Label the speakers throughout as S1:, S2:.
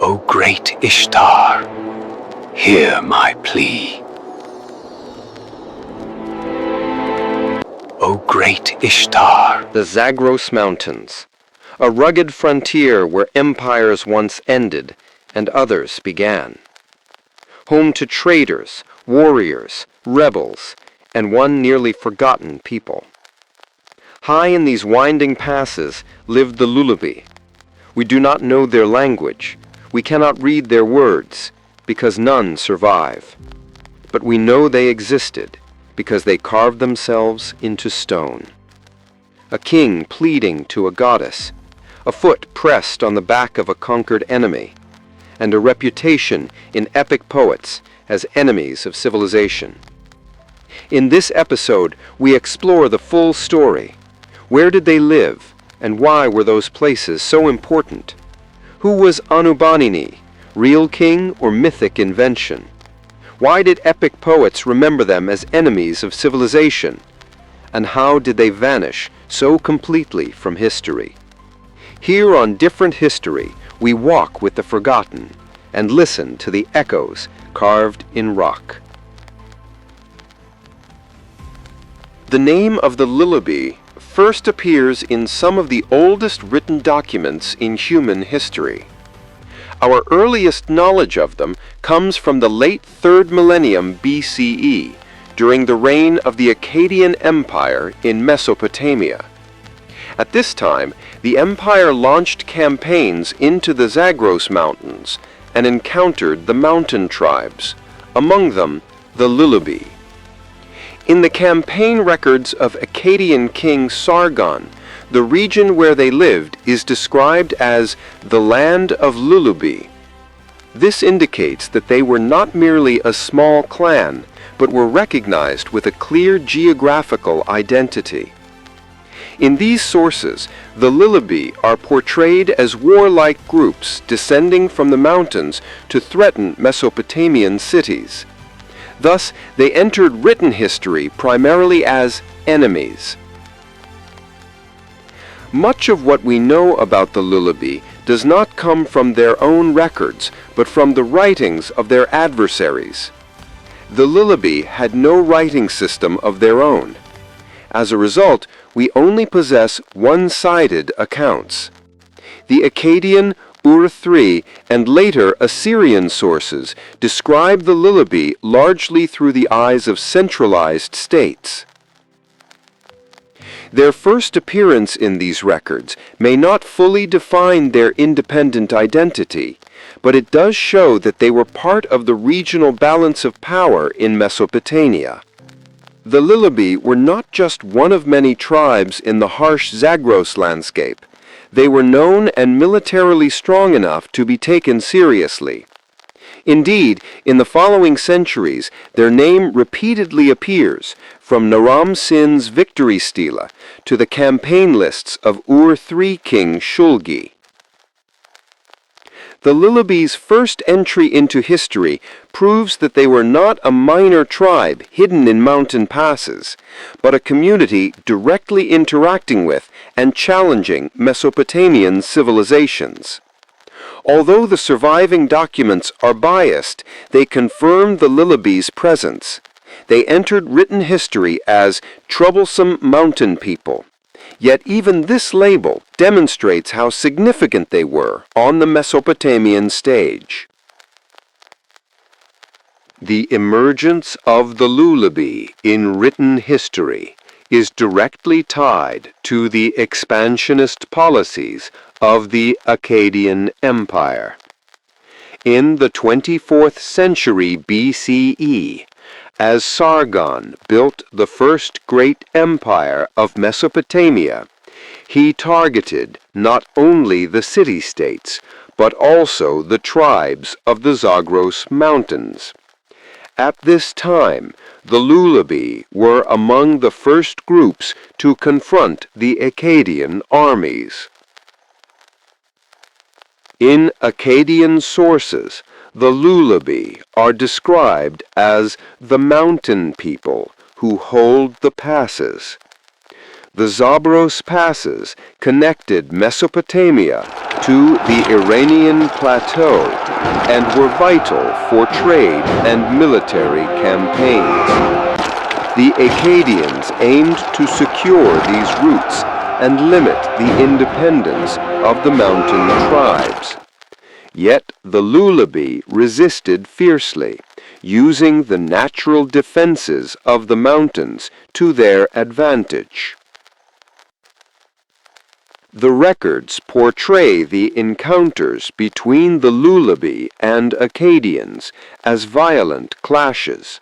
S1: O great Ishtar, hear my plea. O great Ishtar.
S2: The Zagros Mountains, a rugged frontier where empires once ended and others began. Home to traders, warriors, rebels, and one nearly forgotten people. High in these winding passes lived the Lullubi. We do not know their language. We cannot read their words, because none survive. But we know they existed, because they carved themselves into stone. A king pleading to a goddess, a foot pressed on the back of a conquered enemy, and a reputation in epic poets as enemies of civilization. In this episode, we explore the full story. Where did they live, and why were those places so important? Who was Anubanini, real king or mythic invention? Why did epic poets remember them as enemies of civilization? And how did they vanish so completely from history? Here on Different History, we walk with the forgotten and listen to the echoes carved in rock. The name of the Lullubi first appears in some of the oldest written documents in human history. Our earliest knowledge of them comes from the late 3rd millennium BCE, during the reign of the Akkadian Empire in Mesopotamia. At this time, the empire launched campaigns into the Zagros Mountains and encountered the mountain tribes, among them the Lullubi. In the campaign records of Akkadian King Sargon, the region where they lived is described as the land of Lullubi. This indicates that they were not merely a small clan, but were recognized with a clear geographical identity. In these sources, the Lullubi are portrayed as warlike groups descending from the mountains to threaten Mesopotamian cities. Thus, they entered written history primarily as enemies. Much of what we know about the Lullubi does not come from their own records, but from the writings of their adversaries. The Lullubi had no writing system of their own. As a result, we only possess one-sided accounts. The Akkadian, Ur-3, and later Assyrian sources describe the Lullubi largely through the eyes of centralized states. Their first appearance in these records may not fully define their independent identity, but it does show that they were part of the regional balance of power in Mesopotamia. The Lullubi were not just one of many tribes in the harsh Zagros landscape. They were known and militarily strong enough to be taken seriously. Indeed, in the following centuries, their name repeatedly appears, from Naram Sin's victory stele to the campaign lists of Ur-3 king Shulgi. The Lullubi's first entry into history proves that they were not a minor tribe hidden in mountain passes, but a community directly interacting with and challenging Mesopotamian civilizations. Although the surviving documents are biased, they confirm the Lullubi's presence. They entered written history as troublesome mountain people. Yet even this label demonstrates how significant they were on the Mesopotamian stage. The emergence of the Lullubi in written history is directly tied to the expansionist policies of the Akkadian Empire. In the 24th century BCE, as Sargon built the first great empire of Mesopotamia, he targeted not only the city-states, but also the tribes of the Zagros Mountains. At this time, the Lullubi were among the first groups to confront the Akkadian armies. In Akkadian sources, the Lullubi are described as the mountain people who hold the passes. The Zagros passes connected Mesopotamia to the Iranian plateau and were vital for trade and military campaigns. The Akkadians aimed to secure these routes and limit the independence of the mountain tribes. Yet the Lullubi resisted fiercely, using the natural defenses of the mountains to their advantage. The records portray the encounters between the Lullubi and Akkadians as violent clashes.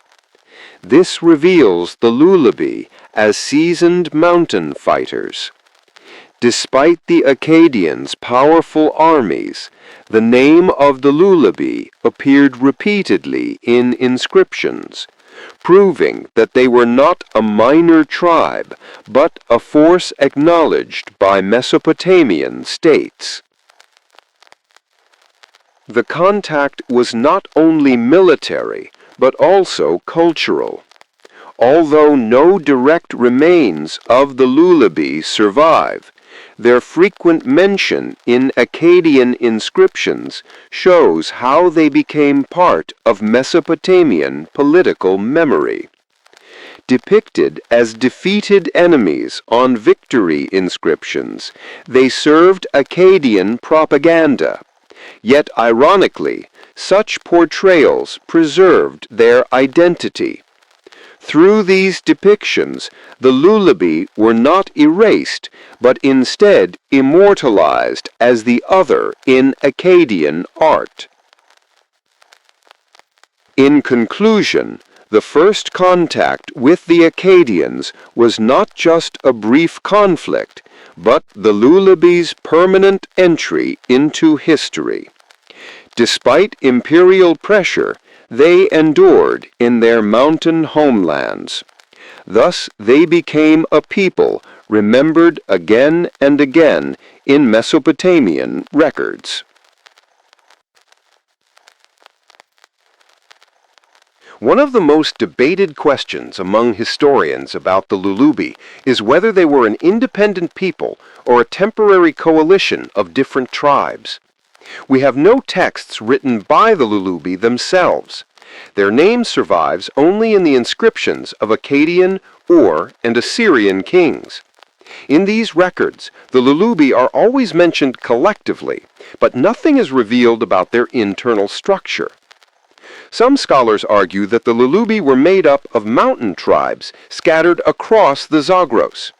S2: This reveals the Lullubi as seasoned mountain fighters. Despite the Akkadians' powerful armies, the name of the Lullubi appeared repeatedly in inscriptions, proving that they were not a minor tribe, but a force acknowledged by Mesopotamian states. The contact was not only military, but also cultural. Although no direct remains of the Lullubi survive, their frequent mention in Akkadian inscriptions shows how they became part of Mesopotamian political memory. Depicted as defeated enemies on victory inscriptions, they served Akkadian propaganda. Yet ironically, such portrayals preserved their identity. Through these depictions, the Lullubi were not erased, but instead immortalized as the other in Akkadian art. In conclusion, the first contact with the Akkadians was not just a brief conflict, but the Lullubi's permanent entry into history. Despite imperial pressure, they endured in their mountain homelands. Thus they became a people remembered again and again in Mesopotamian records. One of the most debated questions among historians about the Lullubi is whether they were an independent people or a temporary coalition of different tribes. We have no texts written by the Lullubi themselves. Their name survives only in the inscriptions of Akkadian, Ur, and Assyrian kings. In these records, the Lullubi are always mentioned collectively, but nothing is revealed about their internal structure. Some scholars argue that the Lullubi were made up of mountain tribes scattered across the Zagros.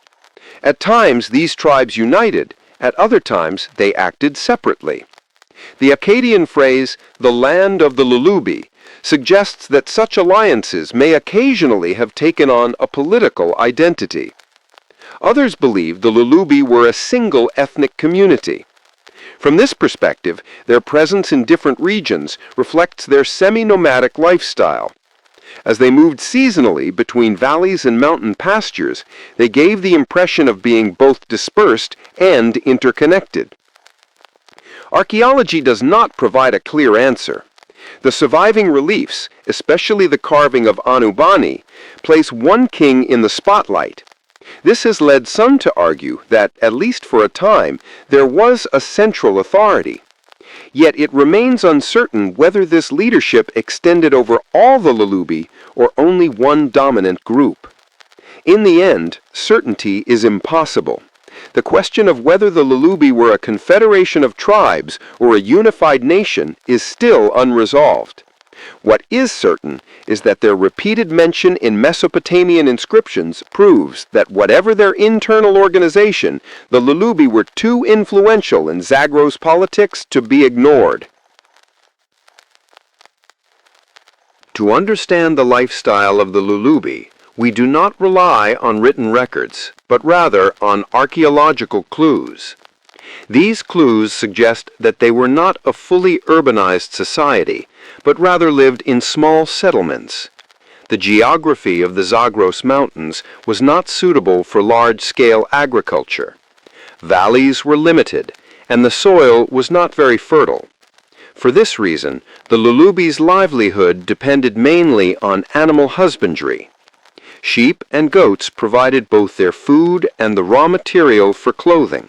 S2: At times these tribes united, at other times they acted separately. The Akkadian phrase, "the land of the Lullubi," suggests that such alliances may occasionally have taken on a political identity. Others believe the Lullubi were a single ethnic community. From this perspective, their presence in different regions reflects their semi-nomadic lifestyle. As they moved seasonally between valleys and mountain pastures, they gave the impression of being both dispersed and interconnected. Archaeology does not provide a clear answer. The surviving reliefs, especially the carving of Anubanini, place one king in the spotlight. This has led some to argue that, at least for a time, there was a central authority. Yet it remains uncertain whether this leadership extended over all the Lullubi or only one dominant group. In the end, certainty is impossible. The question of whether the Lullubi were a confederation of tribes or a unified nation is still unresolved. What is certain is that their repeated mention in Mesopotamian inscriptions proves that whatever their internal organization, the Lullubi were too influential in Zagros politics to be ignored. To understand the lifestyle of the Lullubi, we do not rely on written records, but rather on archaeological clues. These clues suggest that they were not a fully urbanized society, but rather lived in small settlements. The geography of the Zagros Mountains was not suitable for large-scale agriculture. Valleys were limited, and the soil was not very fertile. For this reason, the Lullubi's livelihood depended mainly on animal husbandry. Sheep and goats provided both their food and the raw material for clothing.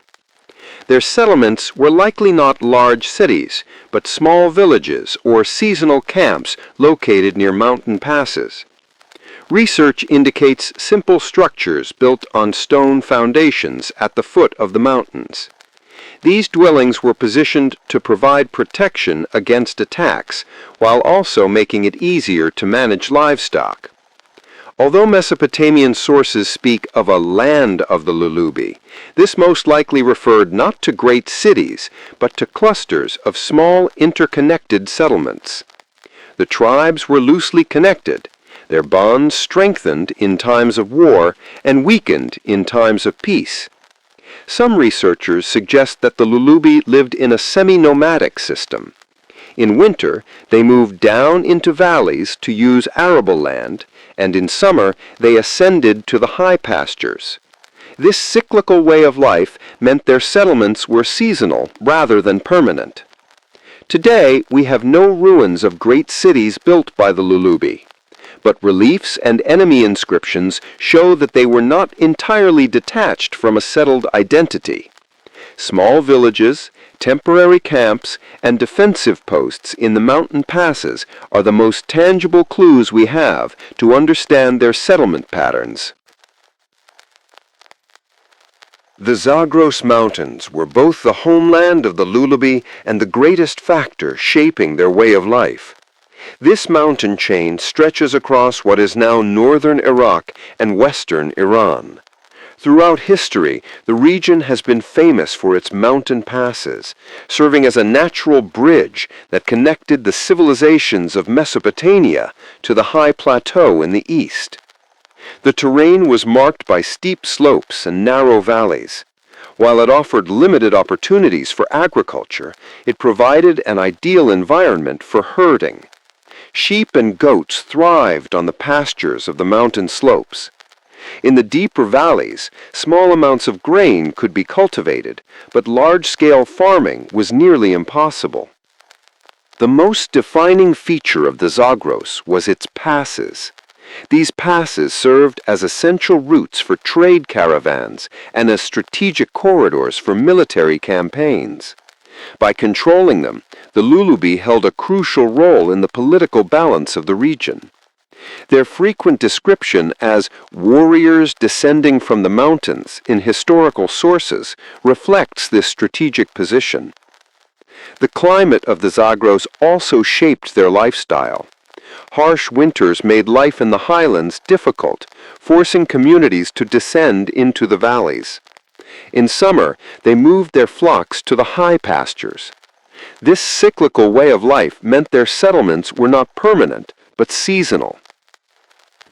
S2: Their settlements were likely not large cities, but small villages or seasonal camps located near mountain passes. Research indicates simple structures built on stone foundations at the foot of the mountains. These dwellings were positioned to provide protection against attacks, while also making it easier to manage livestock. Although Mesopotamian sources speak of a land of the Lullubi, this most likely referred not to great cities, but to clusters of small interconnected settlements. The tribes were loosely connected, their bonds strengthened in times of war and weakened in times of peace. Some researchers suggest that the Lullubi lived in a semi-nomadic system. In winter, they moved down into valleys to use arable land, and in summer they ascended to the high pastures. This cyclical way of life meant their settlements were seasonal rather than permanent. Today, we have no ruins of great cities built by the Lullubi, but reliefs and enemy inscriptions show that they were not entirely detached from a settled identity. Small villages, temporary camps, and defensive posts in the mountain passes are the most tangible clues we have to understand their settlement patterns. The Zagros Mountains were both the homeland of the Lullubi and the greatest factor shaping their way of life. This mountain chain stretches across what is now northern Iraq and western Iran. Throughout history, the region has been famous for its mountain passes, serving as a natural bridge that connected the civilizations of Mesopotamia to the high plateau in the east. The terrain was marked by steep slopes and narrow valleys. While it offered limited opportunities for agriculture, it provided an ideal environment for herding. Sheep and goats thrived on the pastures of the mountain slopes. In the deeper valleys, small amounts of grain could be cultivated, but large-scale farming was nearly impossible. The most defining feature of the Zagros was its passes. These passes served as essential routes for trade caravans and as strategic corridors for military campaigns. By controlling them, the Lullubi held a crucial role in the political balance of the region. Their frequent description as warriors descending from the mountains in historical sources reflects this strategic position. The climate of the Zagros also shaped their lifestyle. Harsh winters made life in the highlands difficult, forcing communities to descend into the valleys. In summer, they moved their flocks to the high pastures. This cyclical way of life meant their settlements were not permanent, but seasonal.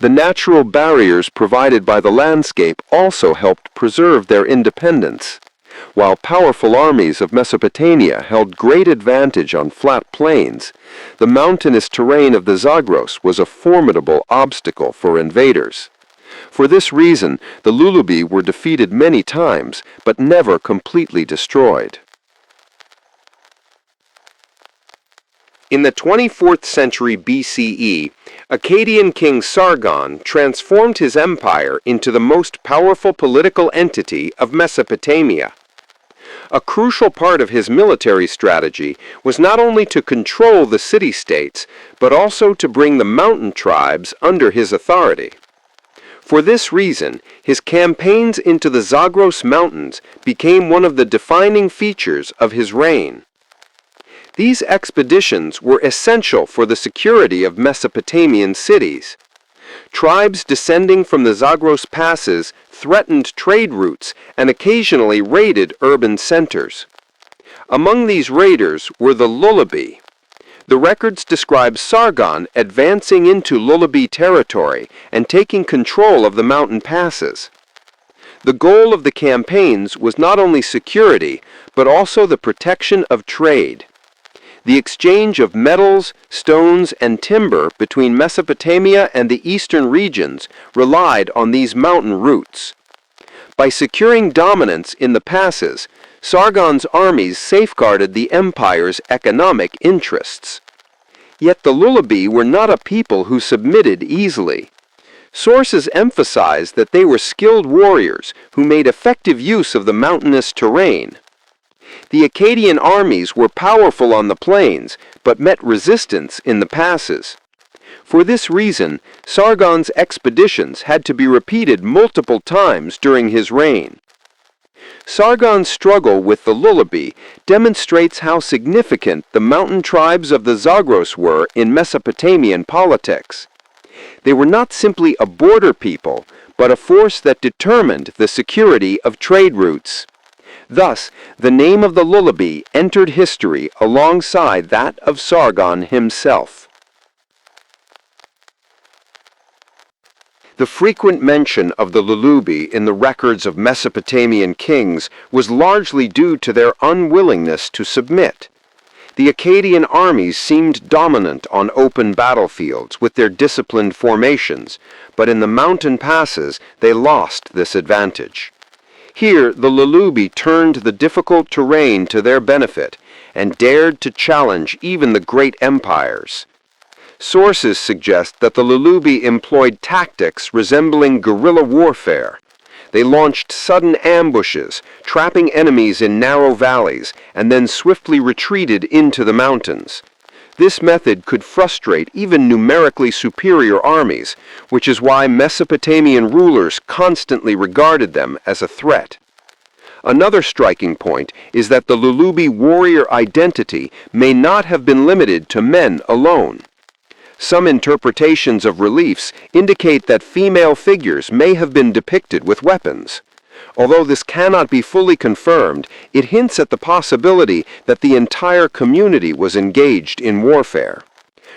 S2: The natural barriers provided by the landscape also helped preserve their independence. While powerful armies of Mesopotamia held great advantage on flat plains, the mountainous terrain of the Zagros was a formidable obstacle for invaders. For this reason, the Lullubi were defeated many times, but never completely destroyed. In the 24th century BCE, Akkadian king Sargon transformed his empire into the most powerful political entity of Mesopotamia. A crucial part of his military strategy was not only to control the city-states, but also to bring the mountain tribes under his authority. For this reason, his campaigns into the Zagros Mountains became one of the defining features of his reign. These expeditions were essential for the security of Mesopotamian cities. Tribes descending from the Zagros passes threatened trade routes and occasionally raided urban centers. Among these raiders were the Lullubi. The records describe Sargon advancing into Lullubi territory and taking control of the mountain passes. The goal of the campaigns was not only security, but also the protection of trade. The exchange of metals, stones, and timber between Mesopotamia and the eastern regions relied on these mountain routes. By securing dominance in the passes, Sargon's armies safeguarded the empire's economic interests. Yet the Lullubi were not a people who submitted easily. Sources emphasize that they were skilled warriors who made effective use of the mountainous terrain. The Akkadian armies were powerful on the plains, but met resistance in the passes. For this reason, Sargon's expeditions had to be repeated multiple times during his reign. Sargon's struggle with the Lullubi demonstrates how significant the mountain tribes of the Zagros were in Mesopotamian politics. They were not simply a border people, but a force that determined the security of trade routes. Thus, the name of the Lullubi entered history alongside that of Sargon himself. The frequent mention of the Lullubi in the records of Mesopotamian kings was largely due to their unwillingness to submit. The Akkadian armies seemed dominant on open battlefields with their disciplined formations, but in the mountain passes they lost this advantage. Here, the Lullubi turned the difficult terrain to their benefit and dared to challenge even the great empires. Sources suggest that the Lullubi employed tactics resembling guerrilla warfare. They launched sudden ambushes, trapping enemies in narrow valleys, and then swiftly retreated into the mountains. This method could frustrate even numerically superior armies, which is why Mesopotamian rulers constantly regarded them as a threat. Another striking point is that the Lullubi warrior identity may not have been limited to men alone. Some interpretations of reliefs indicate that female figures may have been depicted with weapons. Although this cannot be fully confirmed, it hints at the possibility that the entire community was engaged in warfare.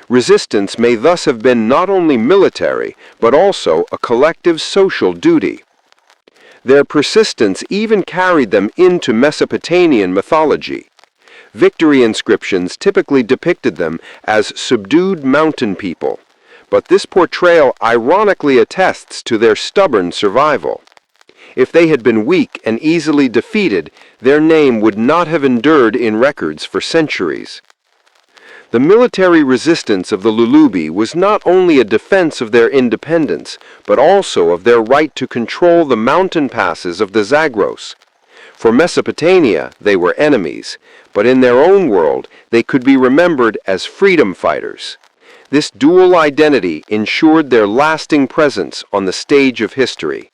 S2: Resistance may thus have been not only military, but also a collective social duty. Their persistence even carried them into Mesopotamian mythology. Victory inscriptions typically depicted them as subdued mountain people, but this portrayal ironically attests to their stubborn survival. If they had been weak and easily defeated, their name would not have endured in records for centuries. The military resistance of the Lullubi was not only a defense of their independence, but also of their right to control the mountain passes of the Zagros. For Mesopotamia, they were enemies, but in their own world, they could be remembered as freedom fighters. This dual identity ensured their lasting presence on the stage of history.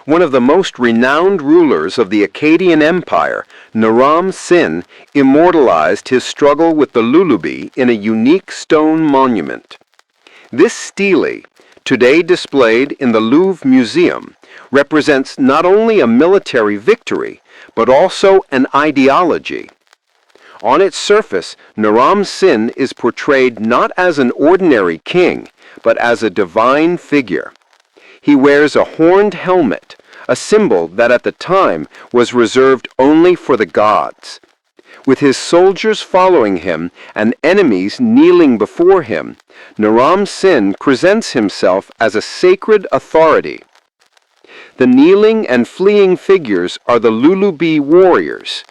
S2: One of the most renowned rulers of the Akkadian Empire, Naram-Sin, immortalized his struggle with the Lullubi in a unique stone monument. This stele, today displayed in the Louvre Museum, represents not only a military victory, but also an ideology. On its surface, Naram-Sin is portrayed not as an ordinary king, but as a divine figure. He wears a horned helmet, a symbol that at the time was reserved only for the gods. With his soldiers following him and enemies kneeling before him, Naram-Sin presents himself as a sacred authority. The kneeling and fleeing figures are the Lullubi warriors.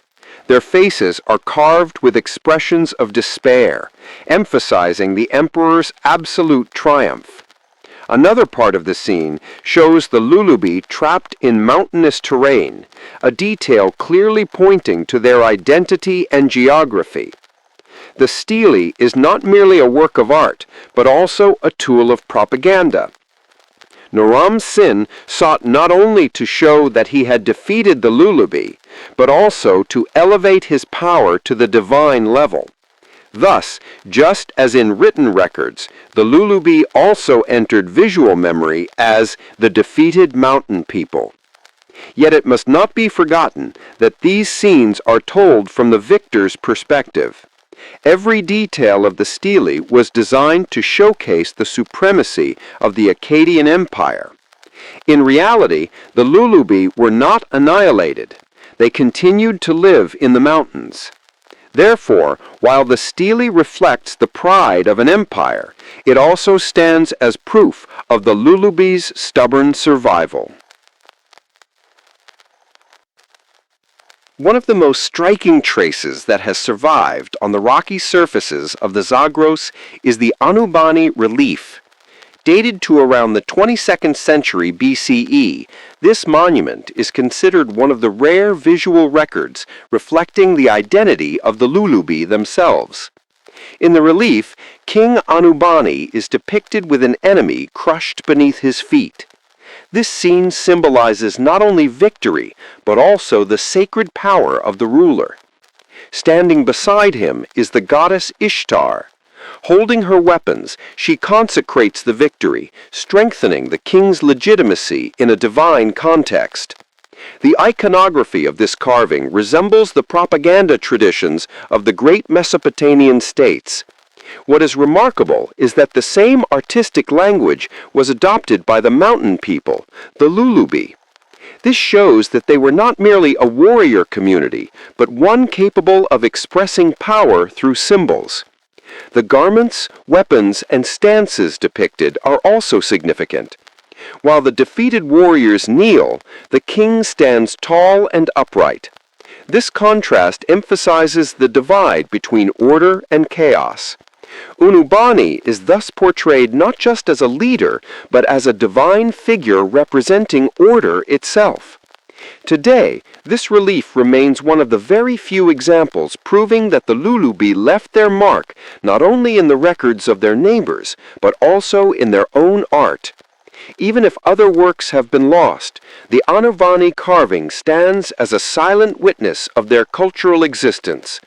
S2: Their faces are carved with expressions of despair, emphasizing the emperor's absolute triumph. Another part of the scene shows the Lullubi trapped in mountainous terrain, a detail clearly pointing to their identity and geography. The stele is not merely a work of art, but also a tool of propaganda. Naram-Sin sought not only to show that he had defeated the Lullubi, but also to elevate his power to the divine level. Thus, just as in written records, the Lullubi also entered visual memory as the defeated mountain people. Yet it must not be forgotten that these scenes are told from the victor's perspective. Every detail of the stele was designed to showcase the supremacy of the Akkadian Empire. In reality, the Lullubi were not annihilated. They continued to live in the mountains. Therefore, while the stele reflects the pride of an empire, it also stands as proof of the Lullubi's stubborn survival. One of the most striking traces that has survived on the rocky surfaces of the Zagros is the Anubanini relief. Dated to around the 22nd century BCE, this monument is considered one of the rare visual records reflecting the identity of the Lullubi themselves. In the relief, King Anubanini is depicted with an enemy crushed beneath his feet. This scene symbolizes not only victory, but also the sacred power of the ruler. Standing beside him is the goddess Ishtar. Holding her weapons, she consecrates the victory, strengthening the king's legitimacy in a divine context. The iconography of this carving resembles the propaganda traditions of the great Mesopotamian states. What is remarkable is that the same artistic language was adopted by the mountain people, the Lullubi. This shows that they were not merely a warrior community, but one capable of expressing power through symbols. The garments, weapons, and stances depicted are also significant. While the defeated warriors kneel, the king stands tall and upright. This contrast emphasizes the divide between order and chaos. Anubanini is thus portrayed not just as a leader, but as a divine figure representing order itself. Today, this relief remains one of the very few examples proving that the Lullubi left their mark not only in the records of their neighbors, but also in their own art. Even if other works have been lost, the Anubanini carving stands as a silent witness of their cultural existence.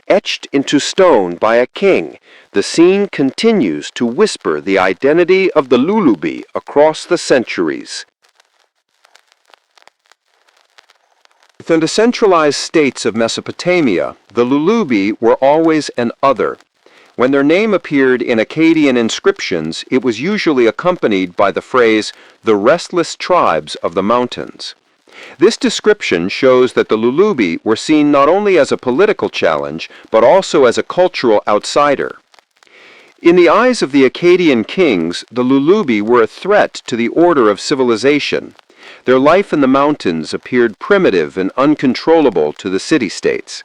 S2: Etched into stone by a king, the scene continues to whisper the identity of the Lullubi across the centuries. Within the centralized states of Mesopotamia, the Lullubi were always an other. When their name appeared in Akkadian inscriptions, it was usually accompanied by the phrase, "the restless tribes of the mountains." This description shows that the Lullubi were seen not only as a political challenge, but also as a cultural outsider. In the eyes of the Akkadian kings, the Lullubi were a threat to the order of civilization. Their life in the mountains appeared primitive and uncontrollable to the city-states.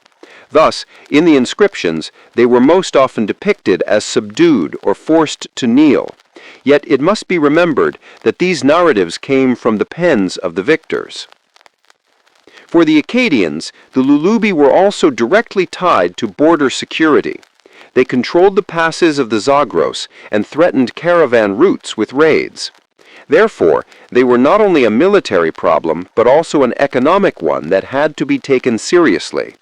S2: Thus, in the inscriptions, they were most often depicted as subdued or forced to kneel. Yet it must be remembered that these narratives came from the pens of the victors. For the Akkadians, the Lullubi were also directly tied to border security. They controlled the passes of the Zagros and threatened caravan routes with raids. Therefore, they were not only a military problem, but also an economic one that had to be taken seriously.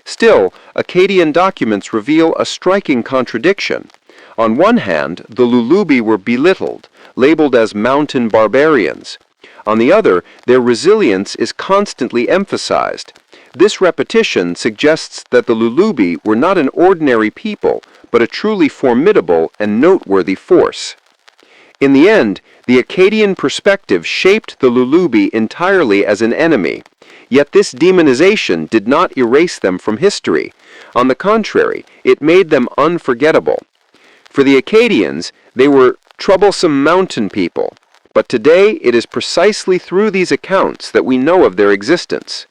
S2: Still, Akkadian documents reveal a striking contradiction. On one hand, the Lullubi were belittled, labeled as mountain barbarians. On the other, their resilience is constantly emphasized. This repetition suggests that the Lullubi were not an ordinary people, but a truly formidable and noteworthy force. In the end, the Akkadian perspective shaped the Lullubi entirely as an enemy. Yet this demonization did not erase them from history. On the contrary, it made them unforgettable. For the Akkadians, they were troublesome mountain people. But today, it is precisely through these accounts that we know of their existence.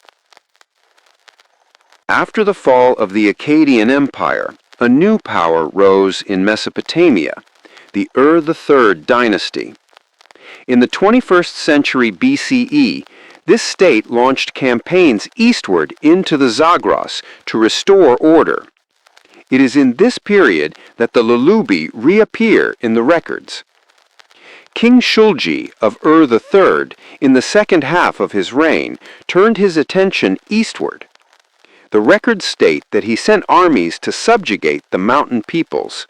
S2: After the fall of the Akkadian Empire, a new power rose in Mesopotamia, the III dynasty. In the 21st century BCE, this state launched campaigns eastward into the Zagros to restore order. It is in this period that the Lullubi reappear in the records. King Shulgi of III, in the second half of his reign, turned his attention eastward. The records state that he sent armies to subjugate the mountain peoples.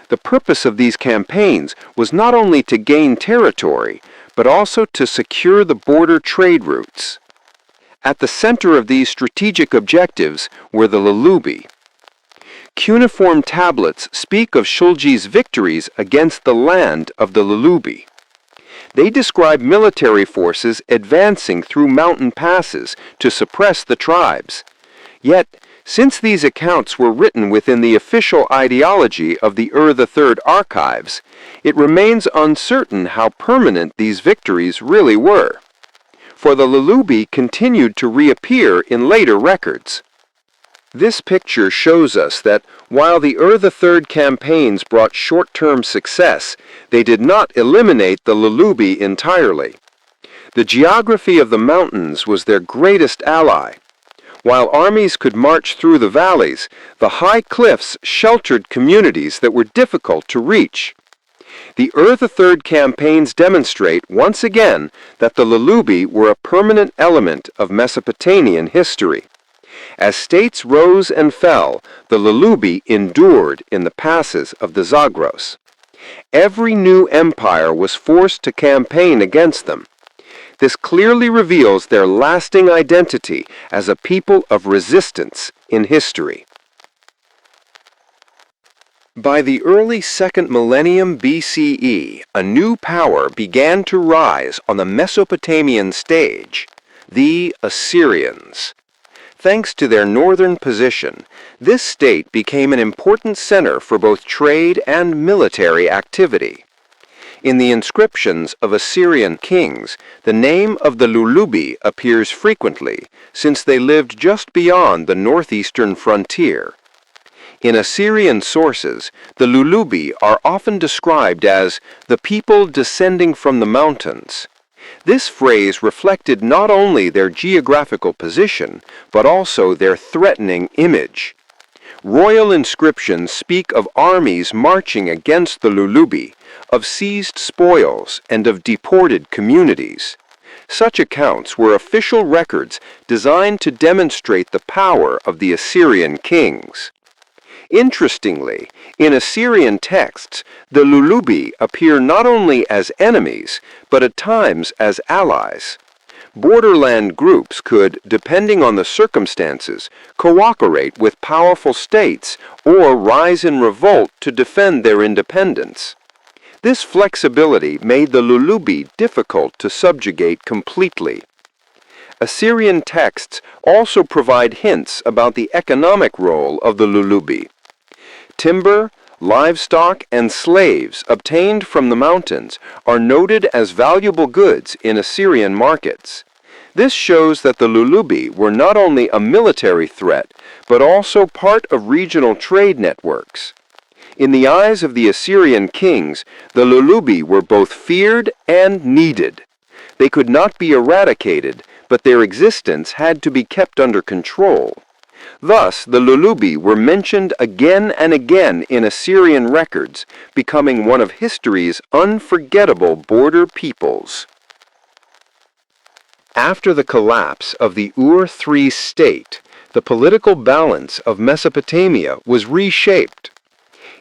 S2: The purpose of these campaigns was not only to gain territory, but also to secure the border trade routes. At the center of these strategic objectives were the Lullubi. Cuneiform tablets speak of Shulgi's victories against the land of the Lullubi. They describe military forces advancing through mountain passes to suppress the tribes. Yet, since these accounts were written within the official ideology of the III archives, it remains uncertain how permanent these victories really were. for the Lullubi continued to reappear in later records. This picture shows us that while the III campaigns brought short-term success, they did not eliminate the Lullubi entirely. The geography of the mountains was their greatest ally. While armies could march through the valleys, the high cliffs sheltered communities that were difficult to reach. The III campaigns demonstrate once again that the Lullubi were a permanent element of Mesopotamian history. As states rose and fell, the Lullubi endured in the passes of the Zagros. Every new empire was forced to campaign against them. This clearly reveals their lasting identity as a people of resistance in history. By the early 2nd millennium BCE, a new power began to rise on the Mesopotamian stage, the Assyrians. Thanks to their northern position, this state became an important center for both trade and military activity. In the inscriptions of Assyrian kings, the name of the Lullubi appears frequently, since they lived just beyond the northeastern frontier. In Assyrian sources, the Lullubi are often described as the people descending from the mountains. This phrase reflected not only their geographical position, but also their threatening image. Royal inscriptions speak of armies marching against the Lullubi, of seized spoils, and of deported communities. Such accounts were official records designed to demonstrate the power of the Assyrian kings. Interestingly, in Assyrian texts, the Lullubi appear not only as enemies, but at times as allies. Borderland groups could, depending on the circumstances, cooperate with powerful states or rise in revolt to defend their independence. This flexibility made the Lullubi difficult to subjugate completely. Assyrian texts also provide hints about the economic role of the Lullubi. Timber, livestock, and slaves obtained from the mountains are noted as valuable goods in Assyrian markets. This shows that the Lullubi were not only a military threat, but also part of regional trade networks. In the eyes of the Assyrian kings, the Lullubi were both feared and needed. They could not be eradicated, but their existence had to be kept under control. Thus, the Lullubi were mentioned again and again in Assyrian records, becoming one of history's unforgettable border peoples. After the collapse of the Ur-III state, the political balance of Mesopotamia was reshaped.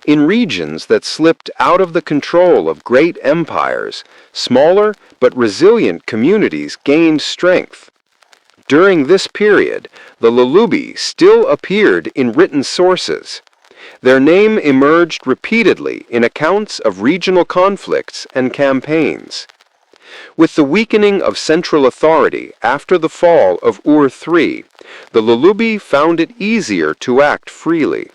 S2: In regions that slipped out of the control of great empires, smaller but resilient communities gained strength. During this period, the Lullubi still appeared in written sources. Their name emerged repeatedly in accounts of regional conflicts and campaigns. With the weakening of central authority after the fall of Ur-III, the Lullubi found it easier to act freely.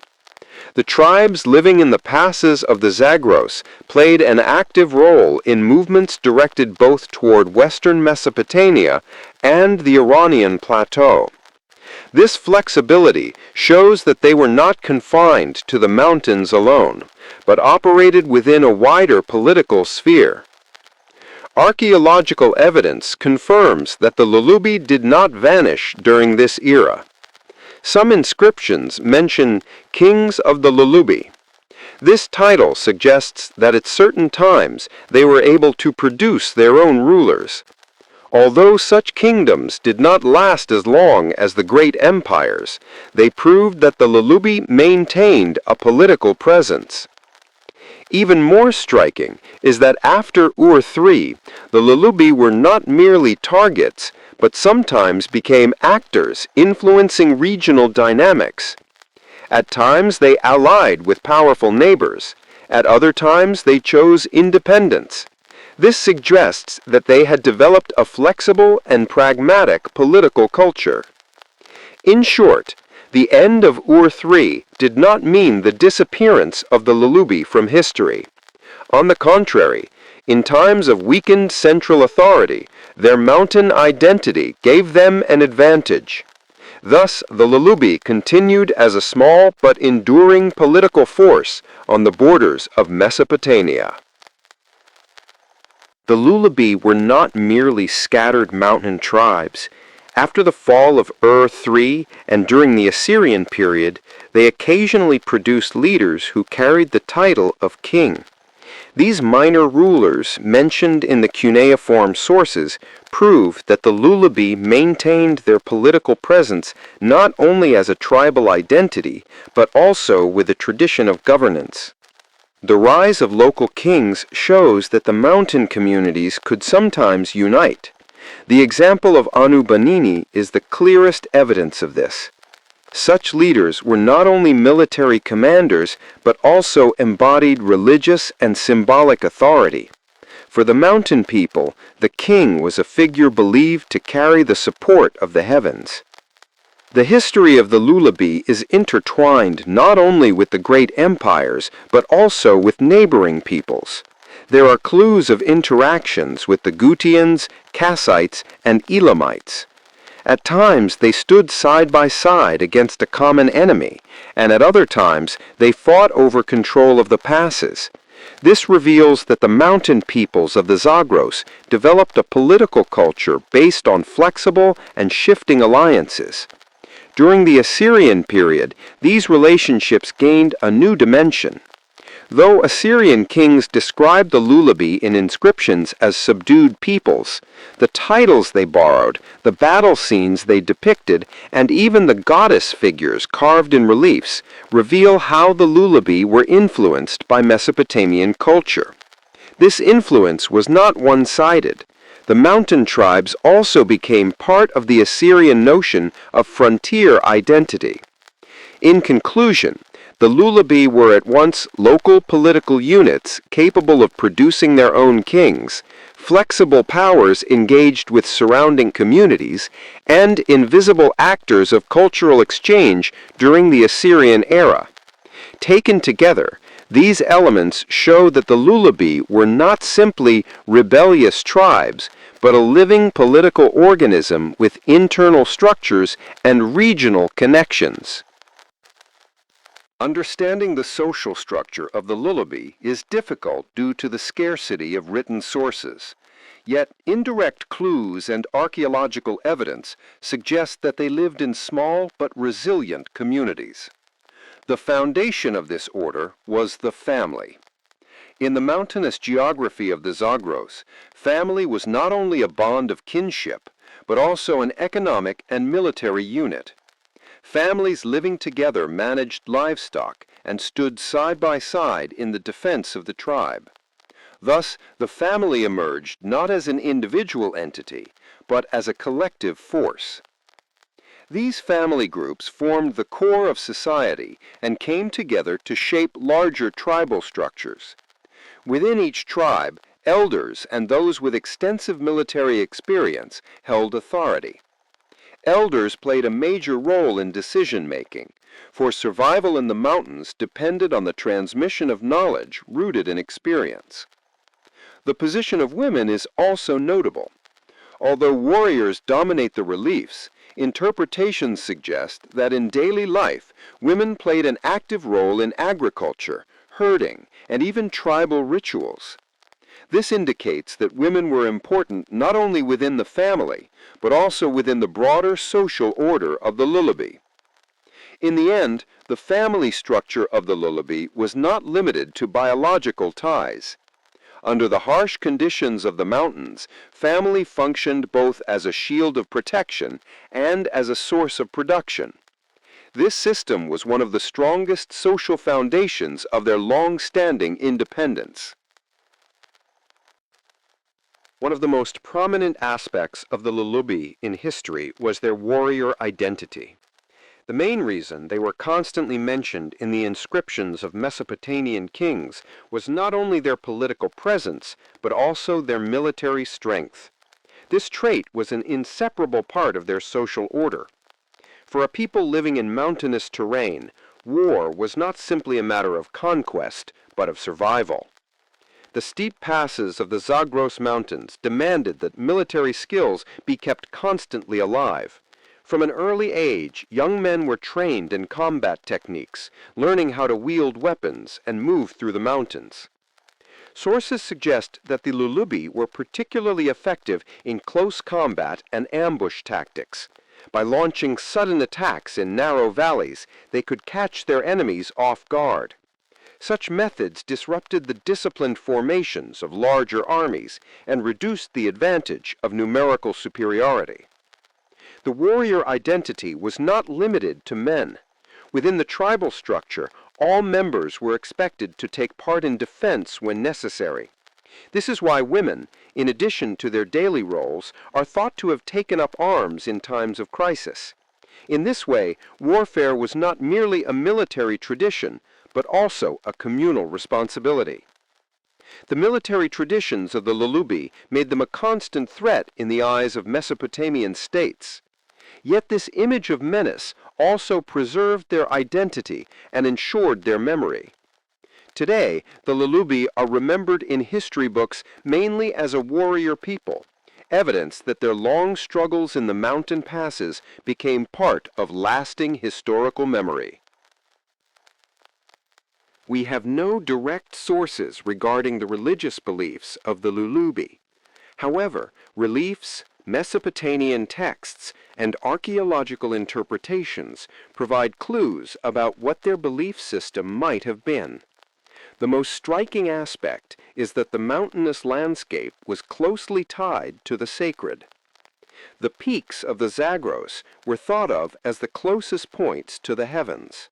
S2: The tribes living in the passes of the Zagros played an active role in movements directed both toward western Mesopotamia and the Iranian plateau. This flexibility shows that they were not confined to the mountains alone, but operated within a wider political sphere. Archaeological evidence confirms that the Lullubi did not vanish during this era. Some inscriptions mention kings of the Lullubi. This title suggests that at certain times they were able to produce their own rulers. Although such kingdoms did not last as long as the great empires, they proved that the Lullubi maintained a political presence. Even more striking is that after Ur-III, the Lullubi were not merely targets, but sometimes became actors influencing regional dynamics. At times they allied with powerful neighbors. At other times they chose independence. This suggests that they had developed a flexible and pragmatic political culture. In short, the end of Ur-III did not mean the disappearance of the Lullubi from history. On the contrary, in times of weakened central authority, Their mountain identity gave them an advantage. Thus, the Lullubi continued as a small but enduring political force on the borders of Mesopotamia. The Lullubi were not merely scattered mountain tribes. After the fall of Ur III and during the Assyrian period, they occasionally produced leaders who carried the title of king. These minor rulers, mentioned in the cuneiform sources, prove that the Lullubi maintained their political presence not only as a tribal identity, but also with a tradition of governance. The rise of local kings shows that the mountain communities could sometimes unite. The example of Anubanini is the clearest evidence of this. Such leaders were not only military commanders, but also embodied religious and symbolic authority. For the mountain people, the king was a figure believed to carry the support of the heavens. The history of the Lullubi is intertwined not only with the great empires, but also with neighboring peoples. There are clues of interactions with the Gutians, Kassites, and Elamites. At times they stood side by side against a common enemy, and at other times they fought over control of the passes. This reveals that the mountain peoples of the Zagros developed a political culture based on flexible and shifting alliances. During the Assyrian period, these relationships gained a new dimension. Though Assyrian kings described the Lullubi in inscriptions as subdued peoples, the titles they borrowed, the battle scenes they depicted, and even the goddess figures carved in reliefs reveal how the Lullubi were influenced by Mesopotamian culture. This influence was not one-sided. The mountain tribes also became part of the Assyrian notion of frontier identity. In conclusion, the Lullubi were at once local political units capable of producing their own kings, flexible powers engaged with surrounding communities, and invisible actors of cultural exchange during the Assyrian era. Taken together, these elements show that the Lullubi were not simply rebellious tribes, but a living political organism with internal structures and regional connections. Understanding the social structure of the Lullubi is difficult due to the scarcity of written sources. Yet indirect clues and archaeological evidence suggest that they lived in small but resilient communities. The foundation of this order was the family. In the mountainous geography of the Zagros, family was not only a bond of kinship, but also an economic and military unit. Families living together managed livestock and stood side by side in the defense of the tribe. Thus, the family emerged not as an individual entity, but as a collective force. These family groups formed the core of society and came together to shape larger tribal structures. Within each tribe, elders and those with extensive military experience held authority. Elders played a major role in decision-making, for survival in the mountains depended on the transmission of knowledge rooted in experience. The position of women is also notable. Although warriors dominate the reliefs, interpretations suggest that in daily life, women played an active role in agriculture, herding, and even tribal rituals. This indicates that women were important not only within the family, but also within the broader social order of the Lullubi. In the end, the family structure of the Lullubi was not limited to biological ties. Under the harsh conditions of the mountains, family functioned both as a shield of protection and as a source of production. This system was one of the strongest social foundations of their long-standing independence. One of the most prominent aspects of the Lullubi in history was their warrior identity. The main reason they were constantly mentioned in the inscriptions of Mesopotamian kings was not only their political presence, but also their military strength. This trait was an inseparable part of their social order. For a people living in mountainous terrain, war was not simply a matter of conquest, but of survival. The steep passes of the Zagros Mountains demanded that military skills be kept constantly alive. From an early age, young men were trained in combat techniques, learning how to wield weapons and move through the mountains. Sources suggest that the Lullubi were particularly effective in close combat and ambush tactics. By launching sudden attacks in narrow valleys, they could catch their enemies off guard. Such methods disrupted the disciplined formations of larger armies and reduced the advantage of numerical superiority. The warrior identity was not limited to men. Within the tribal structure, all members were expected to take part in defense when necessary. This is why women, in addition to their daily roles, are thought to have taken up arms in times of crisis. In this way, warfare was not merely a military tradition, but also a communal responsibility. The military traditions of the Lullubi made them a constant threat in the eyes of Mesopotamian states. Yet this image of menace also preserved their identity and ensured their memory. Today, the Lullubi are remembered in history books mainly as a warrior people, evidence that their long struggles in the mountain passes became part of lasting historical memory. We have no direct sources regarding the religious beliefs of the Lullubi. However, reliefs, Mesopotamian texts, and archaeological interpretations provide clues about what their belief system might have been. The most striking aspect is that the mountainous landscape was closely tied to the sacred. The peaks of the Zagros were thought of as the closest points to the heavens.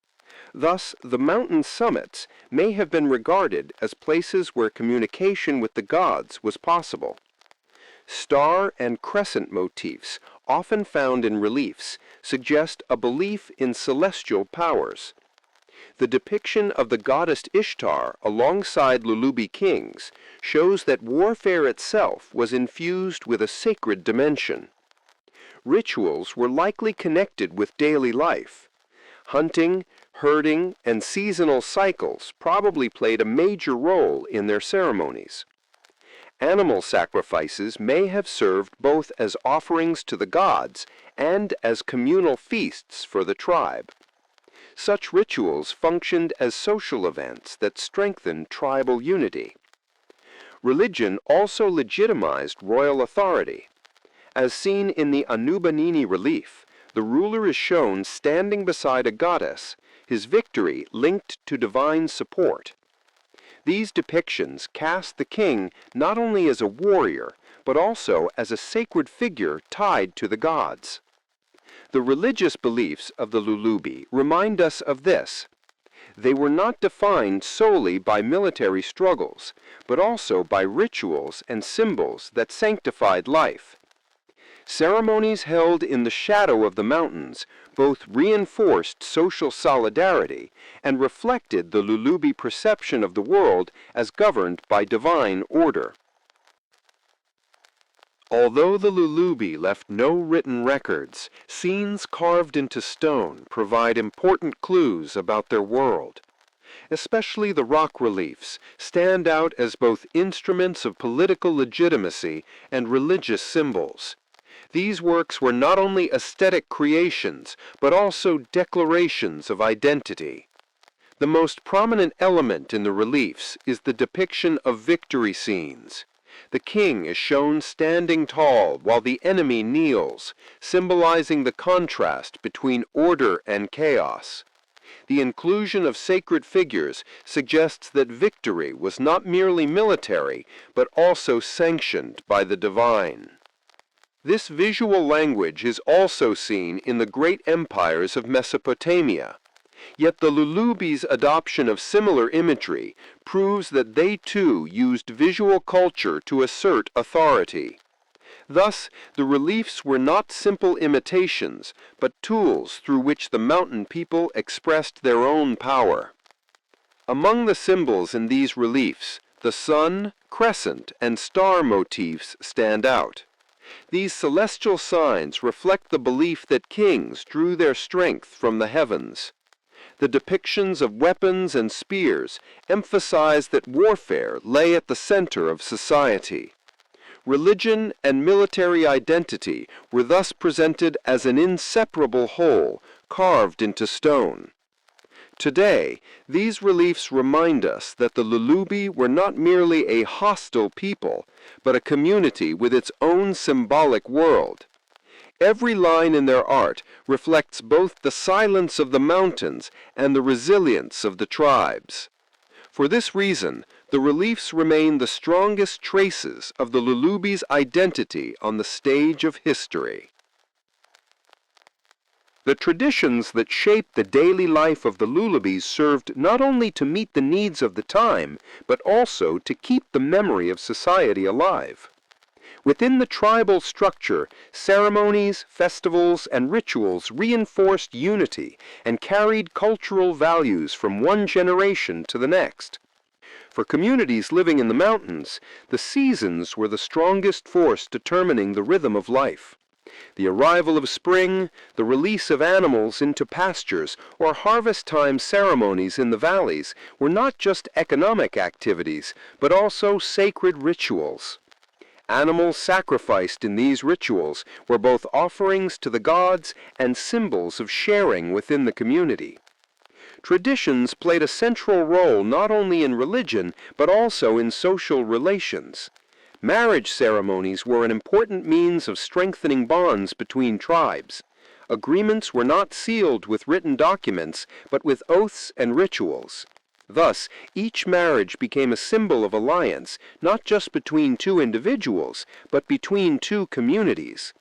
S2: Thus, the mountain summits may have been regarded as places where communication with the gods was possible. Star and crescent motifs, often found in reliefs, suggest a belief in celestial powers. The depiction of the goddess Ishtar alongside Lullubi kings shows that warfare itself was infused with a sacred dimension. Rituals were likely connected with daily life. Hunting, herding, and seasonal cycles probably played a major role in their ceremonies. Animal sacrifices may have served both as offerings to the gods and as communal feasts for the tribe. Such rituals functioned as social events that strengthened tribal unity. Religion also legitimized royal authority. As seen in the Anubanini relief, the ruler is shown standing beside a goddess, his victory linked to divine support. These depictions cast the king not only as a warrior, but also as a sacred figure tied to the gods. The religious beliefs of the Lullubi remind us of this. They were not defined solely by military struggles, but also by rituals and symbols that sanctified life. Ceremonies held in the shadow of the mountains both reinforced social solidarity and reflected the Lullubi perception of the world as governed by divine order. Although the Lullubi left no written records, scenes carved into stone provide important clues about their world. Especially the rock reliefs stand out as both instruments of political legitimacy and religious symbols. These works were not only aesthetic creations, but also declarations of identity. The most prominent element in the reliefs is the depiction of victory scenes. The king is shown standing tall while the enemy kneels, symbolizing the contrast between order and chaos. The inclusion of sacred figures suggests that victory was not merely military, but also sanctioned by the divine. This visual language is also seen in the great empires of Mesopotamia. Yet the Lullubi's adoption of similar imagery proves that they too used visual culture to assert authority. Thus, the reliefs were not simple imitations, but tools through which the mountain people expressed their own power. Among the symbols in these reliefs, the sun, crescent, and star motifs stand out. These celestial signs reflect the belief that kings drew their strength from the heavens. the depictions of weapons and spears emphasized that warfare lay at the center of society. Religion and military identity were thus presented as an inseparable whole carved into stone. Today, these reliefs remind us that the Lullubi were not merely a hostile people, but a community with its own symbolic world. Every line in their art reflects both the silence of the mountains and the resilience of the tribes. For this reason, the reliefs remain the strongest traces of the Lullubi's identity on the stage of history. The traditions that shaped the daily life of the Lullubis served not only to meet the needs of the time, but also to keep the memory of society alive. Within the tribal structure, ceremonies, festivals, and rituals reinforced unity and carried cultural values from one generation to the next. For communities living in the mountains, the seasons were the strongest force determining the rhythm of life. The arrival of spring, the release of animals into pastures, or harvest time ceremonies in the valleys were not just economic activities, but also sacred rituals. Animals sacrificed in these rituals were both offerings to the gods and symbols of sharing within the community. Traditions played a central role not only in religion, but also in social relations. Marriage ceremonies were an important means of strengthening bonds between tribes. Agreements were not sealed with written documents, but with oaths and rituals. Thus, each marriage became a symbol of alliance, not just between two individuals, but between two communities.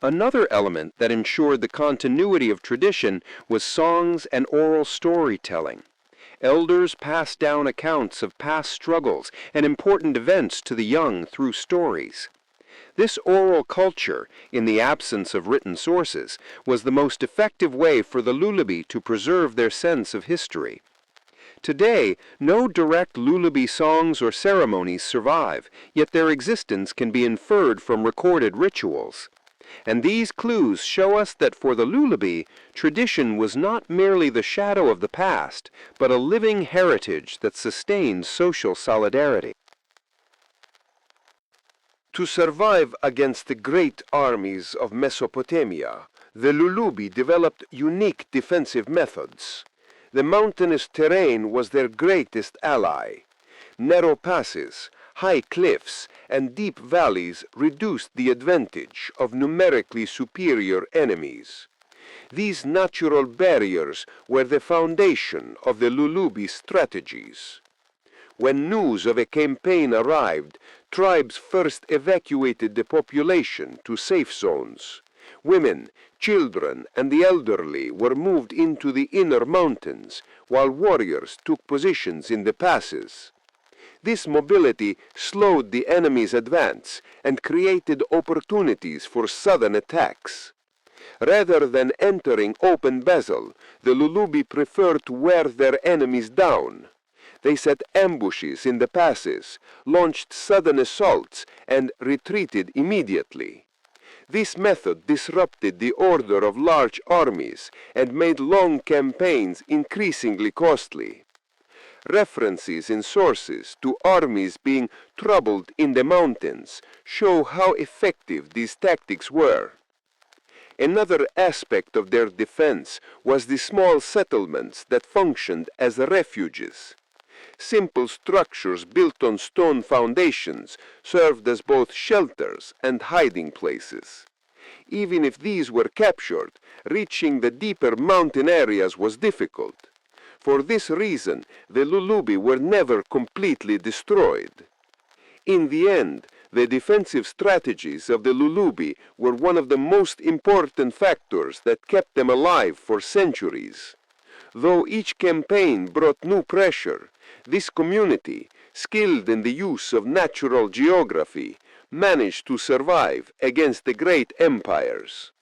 S2: Another element that ensured the continuity of tradition was songs and oral storytelling. Elders passed down accounts of past struggles and important events to the young through stories. This oral culture, in the absence of written sources, was the most effective way for the Lullubi to preserve their sense of history. Today, no direct Lullubi songs or ceremonies survive, yet their existence can be inferred from recorded rituals. And these clues show us that for the Lullubi, tradition was not merely the shadow of the past, but a living heritage that sustained social solidarity. To survive against the great armies of Mesopotamia, the Lullubi developed unique defensive methods. The mountainous terrain was their greatest ally. Narrow passes, high cliffs, and deep valleys reduced the advantage of numerically superior enemies. These natural barriers were the foundation of the Lullubi strategies. When news of a campaign arrived, tribes first evacuated the population to safe zones. Women, children, and the elderly were moved into the inner mountains, while warriors took positions in the passes. This mobility slowed the enemy's advance and created opportunities for sudden attacks. Rather than entering open battle, the Lullubi preferred to wear their enemies down. They set ambushes in the passes, launched sudden assaults, and retreated immediately. This method disrupted the order of large armies and made long campaigns increasingly costly. References in sources to armies being troubled in the mountains show how effective these tactics were. Another aspect of their defense was the small settlements that functioned as refuges. Simple structures built on stone foundations served as both shelters and hiding places. Even if these were captured, reaching the deeper mountain areas was difficult. For this reason, the Lullubi were never completely destroyed. In the end, the defensive strategies of the Lullubi were one of the most important factors that kept them alive for centuries. Though each campaign brought new pressure, this community, skilled in the use of natural geography, managed to survive against the great empires.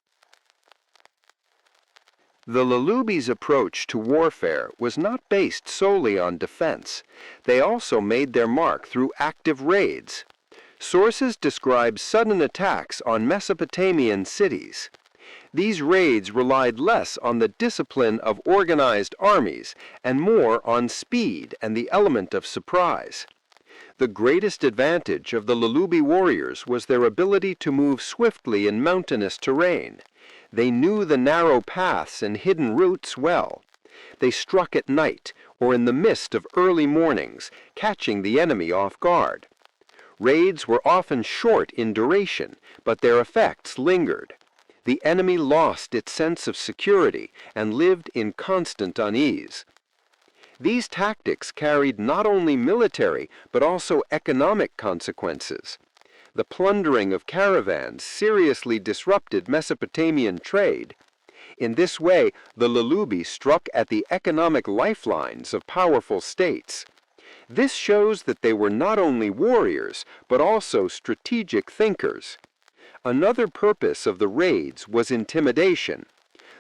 S2: The Lullubi's approach to warfare was not based solely on defense. They also made their mark through active raids. Sources describe sudden attacks on Mesopotamian cities. These raids relied less on the discipline of organized armies and more on speed and the element of surprise. The greatest advantage of the Lullubi warriors was their ability to move swiftly in mountainous terrain. They knew the narrow paths and hidden routes well. They struck at night or in the mist of early mornings, catching the enemy off guard. Raids were often short in duration, but their effects lingered. The enemy lost its sense of security and lived in constant unease. These tactics carried not only military but also economic consequences. The plundering of caravans seriously disrupted Mesopotamian trade. In this way, the Lullubi struck at the economic lifelines of powerful states. This shows that they were not only warriors, but also strategic thinkers. Another purpose of the raids was intimidation.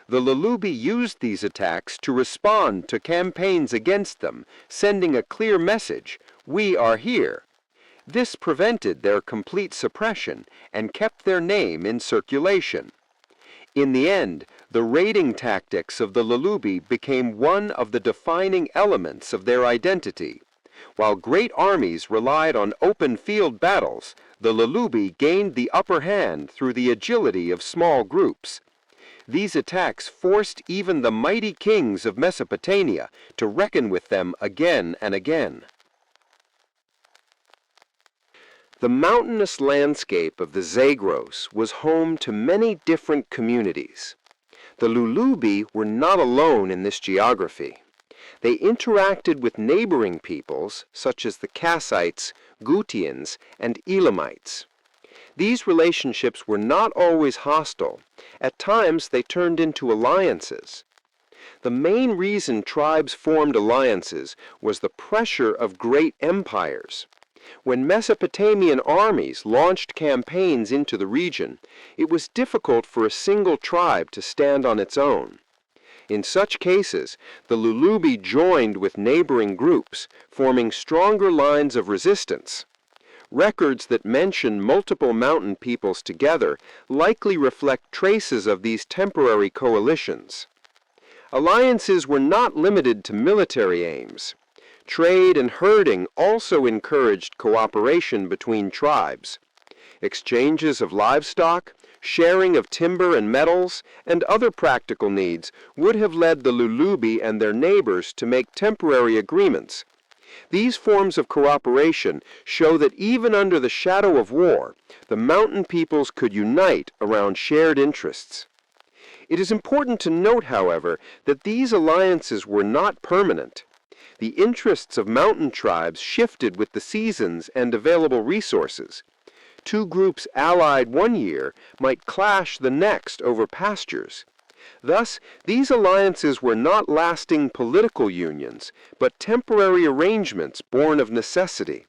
S2: The Lullubi used these attacks to respond to campaigns against them, sending a clear message, "We are here." This prevented their complete suppression and kept their name in circulation. In the end, the raiding tactics of the Lullubi became one of the defining elements of their identity. While great armies relied on open field battles, the Lullubi gained the upper hand through the agility of small groups. These attacks forced even the mighty kings of Mesopotamia to reckon with them again and again. The mountainous landscape of the Zagros was home to many different communities. The Lullubi were not alone in this geography. They interacted with neighboring peoples such as the Kassites, Gutians, and Elamites. These relationships were not always hostile. At times they turned into alliances. The main reason tribes formed alliances was the pressure of great empires. When Mesopotamian armies launched campaigns into the region, it was difficult for a single tribe to stand on its own. In such cases, the Lullubi joined with neighboring groups, forming stronger lines of resistance. Records that mention multiple mountain peoples together likely reflect traces of these temporary coalitions. Alliances were not limited to military aims. Trade and herding also encouraged cooperation between tribes. Exchanges of livestock, sharing of timber and metals, and other practical needs would have led the Lullubi and their neighbors to make temporary agreements. These forms of cooperation show that even under the shadow of war, the mountain peoples could unite around shared interests. It is important to note, however, that these alliances were not permanent. The interests of mountain tribes shifted with the seasons and available resources. Two groups allied one year might clash the next over pastures. Thus, these alliances were not lasting political unions, but temporary arrangements born of necessity.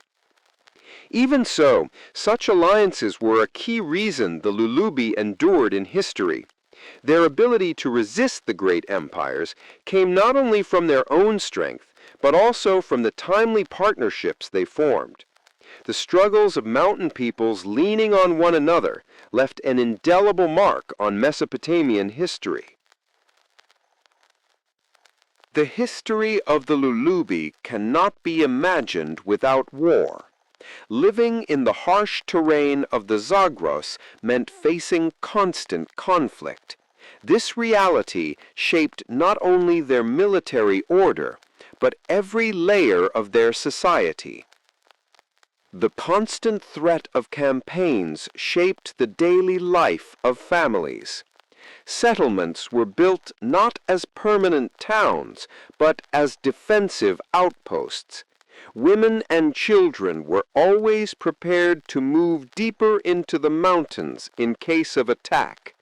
S2: Even so, such alliances were a key reason the Lullubi endured in history. Their ability to resist the great empires came not only from their own strength, but also from the timely partnerships they formed. The struggles of mountain peoples leaning on one another left an indelible mark on Mesopotamian history. The history of the Lullubi cannot be imagined without war. Living in the harsh terrain of the Zagros meant facing constant conflict. This reality shaped not only their military order, but every layer of their society. The constant threat of campaigns shaped the daily life of families. Settlements were built not as permanent towns, but as defensive outposts. Women and children were always prepared to move deeper into the mountains in case of attack.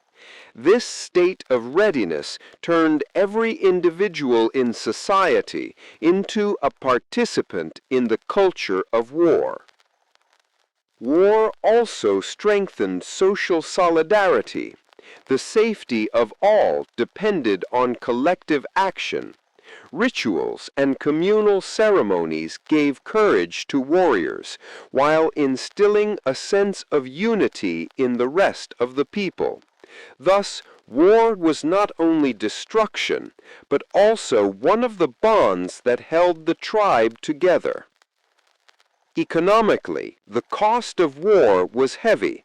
S2: This state of readiness turned every individual in society into a participant in the culture of war. War also strengthened social solidarity. The safety of all depended on collective action. Rituals and communal ceremonies gave courage to warriors, while instilling a sense of unity in the rest of the people. Thus, war was not only destruction, but also one of the bonds that held the tribe together. Economically, the cost of war was heavy.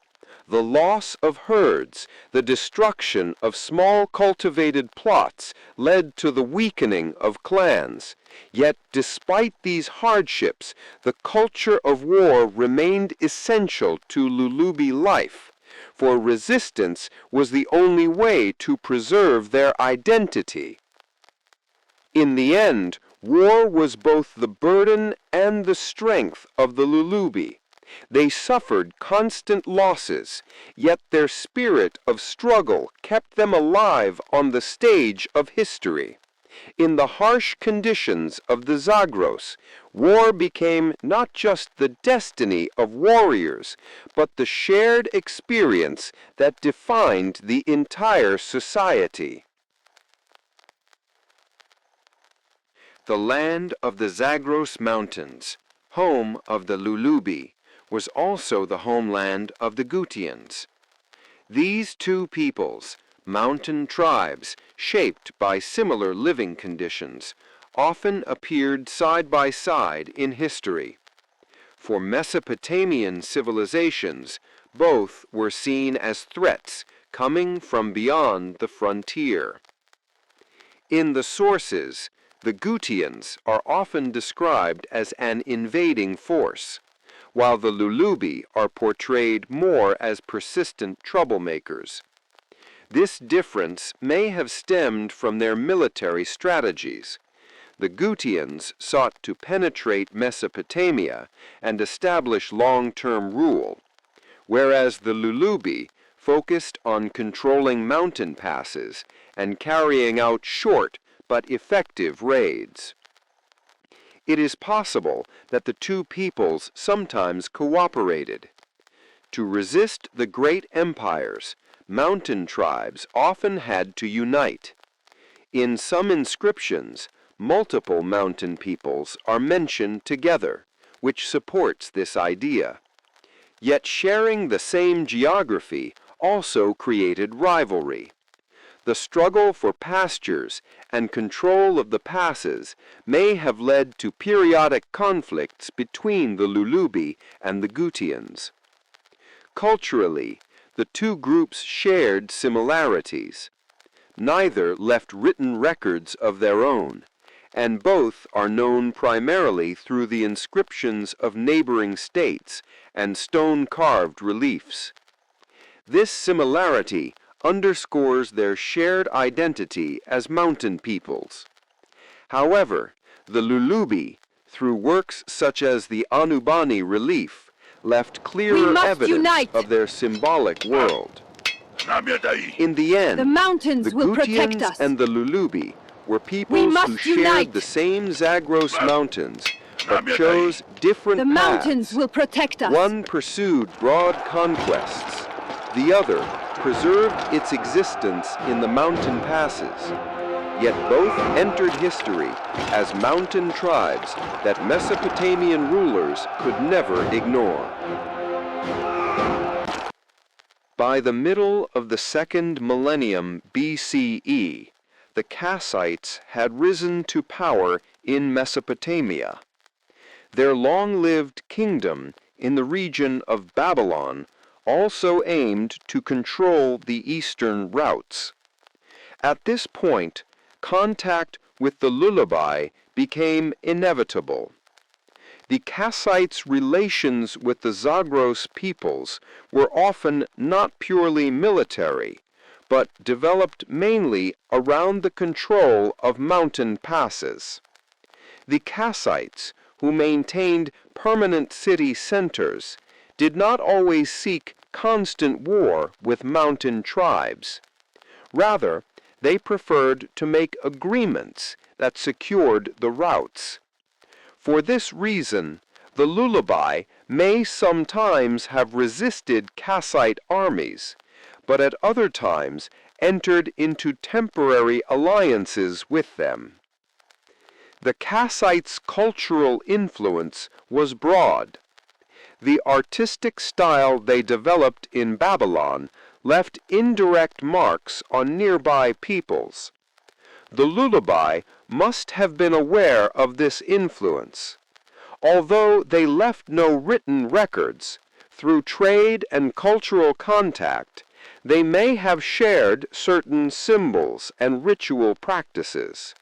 S2: The loss of herds, the destruction of small cultivated plots led to the weakening of clans. Yet, despite these hardships, the culture of war remained essential to Lullubi life, for resistance was the only way to preserve their identity. In the end, war was both the burden and the strength of the Lullubi. They suffered constant losses, yet their spirit of struggle kept them alive on the stage of history. In the harsh conditions of the Zagros, war became not just the destiny of warriors, but the shared experience that defined the entire society. The land of the Zagros Mountains, home of the Lullubi, was also the homeland of the Gutians. These two peoples, mountain tribes shaped by similar living conditions, often appeared side by side in history. For Mesopotamian civilizations, both were seen as threats coming from beyond the frontier. In the sources, the Gutians are often described as an invading force, while the Lullubi are portrayed more as persistent troublemakers. This difference may have stemmed from their military strategies. The Gutians sought to penetrate Mesopotamia and establish long-term rule, whereas the Lullubi focused on controlling mountain passes and carrying out short but effective raids. It is possible that the two peoples sometimes cooperated. To resist the great empires, mountain tribes often had to unite. In some inscriptions, multiple mountain peoples are mentioned together, which supports this idea. Yet sharing the same geography also created rivalry. The struggle for pastures and control of the passes may have led to periodic conflicts between the Lullubi and the Gutians. Culturally, the two groups shared similarities. Neither left written records of their own, and both are known primarily through the inscriptions of neighboring states and stone-carved reliefs. This similarity underscores their shared identity as mountain peoples. However, the Lullubi, through works such as the Anubanini relief, left clearer evidence of their symbolic world. In the end,
S3: the mountains
S2: the
S3: will protect
S2: Gutians
S3: us.
S2: and the Lullubi were peoples who shared the same Zagros mountains, but chose different
S3: The
S2: paths.
S3: mountains will protect us.
S2: One pursued broad conquests, the other preserved its existence in the mountain passes. Yet both entered history as mountain tribes that Mesopotamian rulers could never ignore. By the middle of the second millennium BCE, the Kassites had risen to power in Mesopotamia. Their long-lived kingdom in the region of Babylon also aimed to control the eastern routes. At this point, contact with the Lullubi became inevitable. The Kassites' relations with the Zagros peoples were often not purely military, but developed mainly around the control of mountain passes. The Kassites, who maintained permanent city centers, did not always seek constant war with mountain tribes. Rather, they preferred to make agreements that secured the routes. For this reason, the Lullubi may sometimes have resisted Kassite armies, but at other times entered into temporary alliances with them. The Kassites' cultural influence was broad. The artistic style they developed in Babylon left indirect marks on nearby peoples. The Lullubi must have been aware of this influence. Although they left no written records, through trade and cultural contact, they may have shared certain symbols and ritual practices.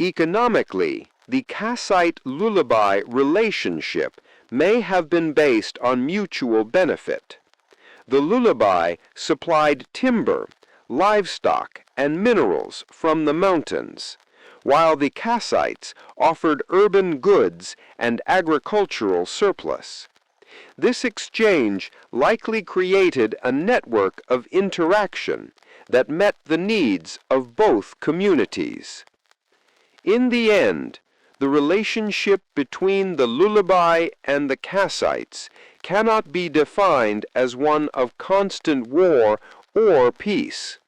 S2: Economically, the Kassite-Lullubi relationship may have been based on mutual benefit. The Lullubi supplied timber, livestock, and minerals from the mountains, while the Kassites offered urban goods and agricultural surplus. This exchange likely created a network of interaction that met the needs of both communities. In the end, the relationship between the Lullubi and the Kassites cannot be defined as one of constant war or peace.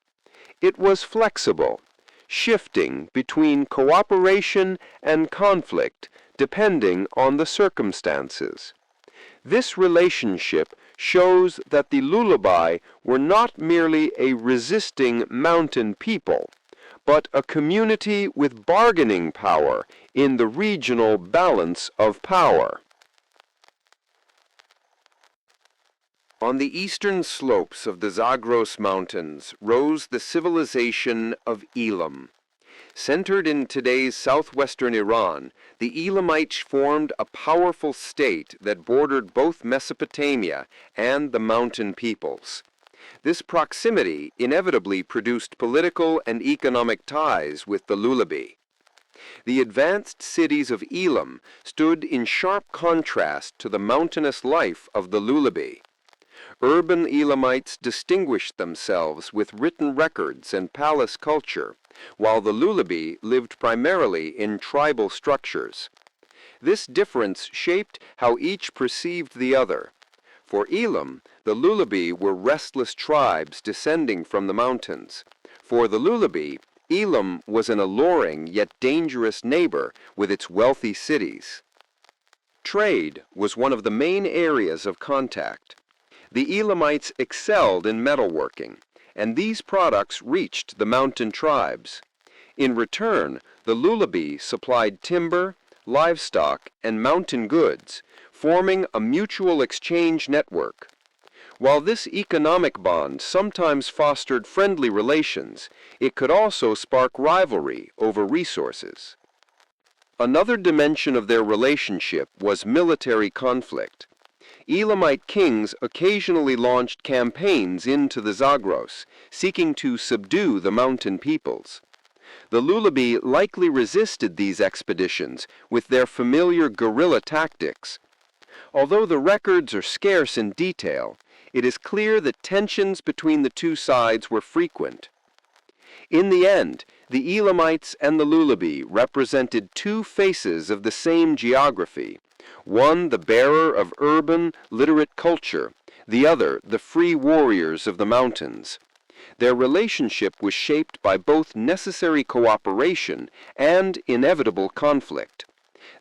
S2: It was flexible, shifting between cooperation and conflict depending on the circumstances. This relationship shows that the Lullubi were not merely a resisting mountain people, but a community with bargaining power in the regional balance of power. On the eastern slopes of the Zagros Mountains rose the civilization of Elam. Centered in today's southwestern Iran, the Elamites formed a powerful state that bordered both Mesopotamia and the mountain peoples. This proximity inevitably produced political and economic ties with the Lullubi. The advanced cities of Elam stood in sharp contrast to the mountainous life of the Lullubi. Urban Elamites distinguished themselves with written records and palace culture, while the Lullubi lived primarily in tribal structures. This difference shaped how each perceived the other. For Elam, the Lullubi were restless tribes descending from the mountains. For the Lullubi, Elam was an alluring yet dangerous neighbor with its wealthy cities. Trade was one of the main areas of contact. The Elamites excelled in metalworking, and these products reached the mountain tribes. In return, the Lullubi supplied timber, livestock, and mountain goods, forming a mutual exchange network. While this economic bond sometimes fostered friendly relations, it could also spark rivalry over resources. Another dimension of their relationship was military conflict. Elamite kings occasionally launched campaigns into the Zagros, seeking to subdue the mountain peoples. The Lullubi likely resisted these expeditions with their familiar guerrilla tactics. Although the records are scarce in detail, it is clear that tensions between the two sides were frequent. In the end, the Elamites and the Lullubi represented two faces of the same geography, one the bearer of urban, literate culture, the other the free warriors of the mountains. Their relationship was shaped by both necessary cooperation and inevitable conflict.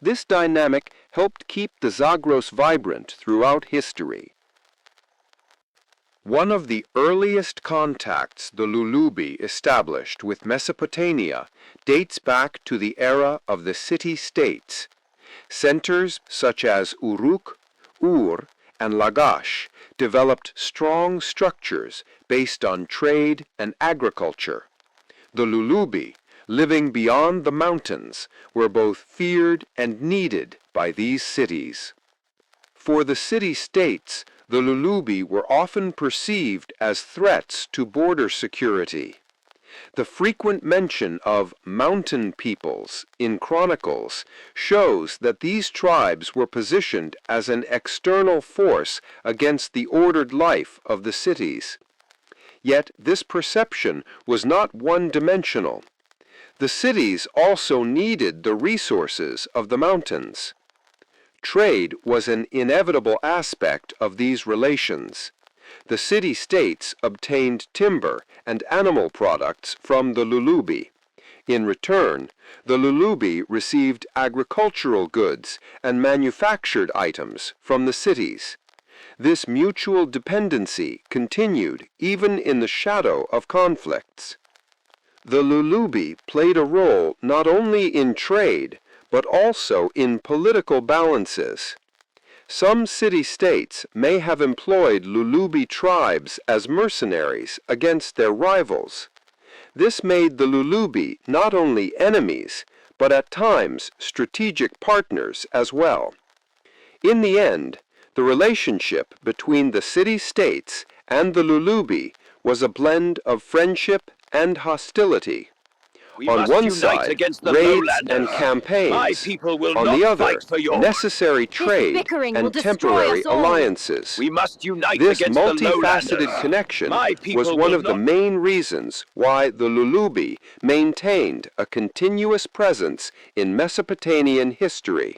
S2: This dynamic helped keep the Zagros vibrant throughout history. One of the earliest contacts the Lullubi established with Mesopotamia dates back to the era of the city-states. Centers such as Uruk, Ur, and Lagash developed strong structures based on trade and agriculture. The Lullubi, living beyond the mountains, were both feared and needed by these cities. For the city-states, the Lullubi were often perceived as threats to border security. The frequent mention of mountain peoples in chronicles shows that these tribes were positioned as an external force against the ordered life of the cities. Yet this perception was not one-dimensional. The cities also needed the resources of the mountains. Trade was an inevitable aspect of these relations. The city-states obtained timber and animal products from the Lullubi. In return, the Lullubi received agricultural goods and manufactured items from the cities. This mutual dependency continued even in the shadow of conflicts. The Lullubi played a role not only in trade, but also in political balances. Some city-states may have employed Lullubi tribes as mercenaries against their rivals. This made the Lullubi not only enemies, but at times strategic partners as well. In the end, the relationship between the city-states and the Lullubi was a blend of friendship and hostility. On one side, raids and campaigns. On the other, necessary trade and temporary alliances. This multifaceted connection was one of the main reasons why the Lullubi maintained a continuous presence in Mesopotamian history.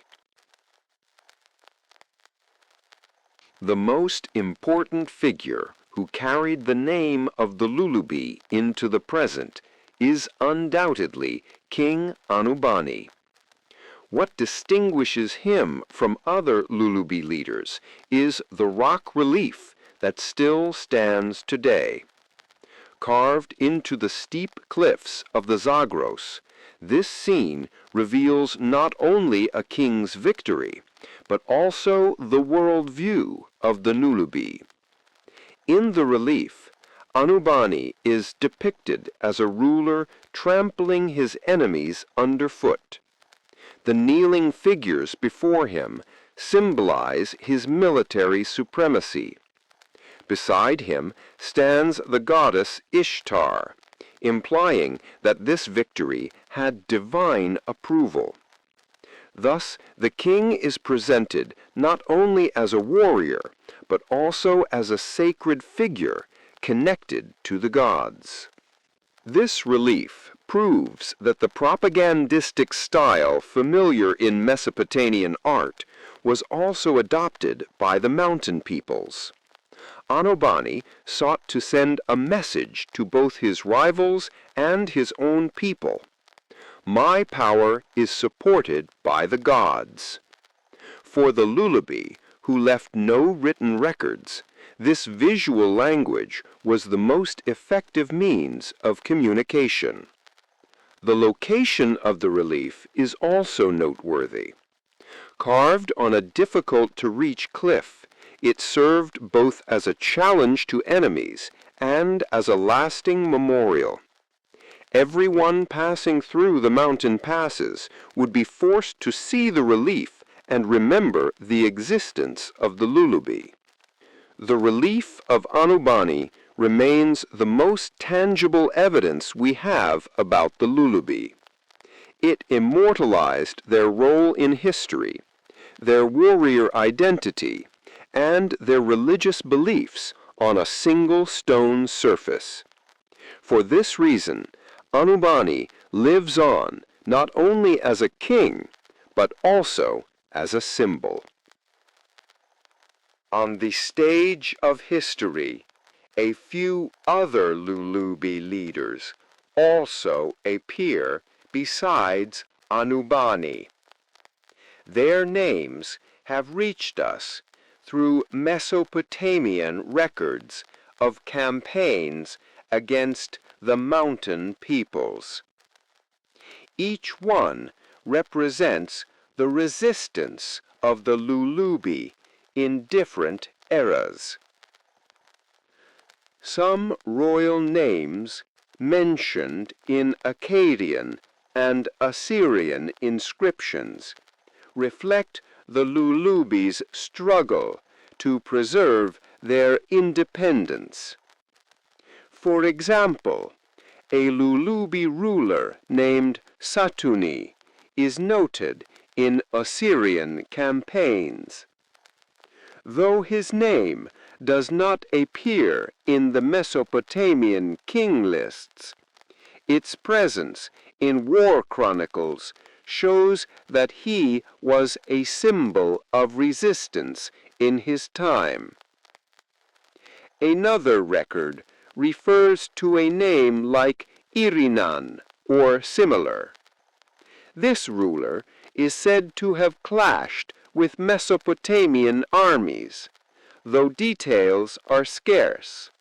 S2: The most important figure who carried the name of the Lullubi into the present is undoubtedly King Anubanini. What distinguishes him from other Lullubi leaders is the rock relief that still stands today. Carved into the steep cliffs of the Zagros, this scene reveals not only a king's victory, but also the world view of the Lullubi. In the relief, Anubanini is depicted as a ruler trampling his enemies underfoot. The kneeling figures before him symbolize his military supremacy. Beside him stands the goddess Ishtar, implying that this victory had divine approval. Thus, the king is presented not only as a warrior, but also as a sacred figure connected to the gods. This relief proves that the propagandistic style familiar in Mesopotamian art was also adopted by the mountain peoples. Anubanini sought to send a message to both his rivals and his own people. My power is supported by the gods. For the Lullubi, who left no written records, this visual language was the most effective means of communication. The location of the relief is also noteworthy. Carved on a difficult-to-reach cliff, it served both as a challenge to enemies and as a lasting memorial. Everyone passing through the mountain passes would be forced to see the relief and remember the existence of the Lullubi. The relief of Anubanini remains the most tangible evidence we have about the Lullubi. It immortalized their role in history, their warrior identity, and their religious beliefs on a single stone surface. For this reason, Anubanini lives on not only as a king, but also as a symbol. On the stage of history, a few other Lullubi leaders also appear besides Anubanini. Their names have reached us through Mesopotamian records of campaigns against the mountain peoples. Each one represents the resistance of the Lullubi in different eras. Some royal names mentioned in Akkadian and Assyrian inscriptions reflect the Lullubi's struggle to preserve their independence. For example, a Lullubi ruler named Satuni is noted in Assyrian campaigns. Though his name does not appear in the Mesopotamian king lists, its presence in war chronicles shows that he was a symbol of resistance in his time. Another record refers to a name like Irinan or similar. This ruler is said to have clashed with Mesopotamian armies, though details are scarce.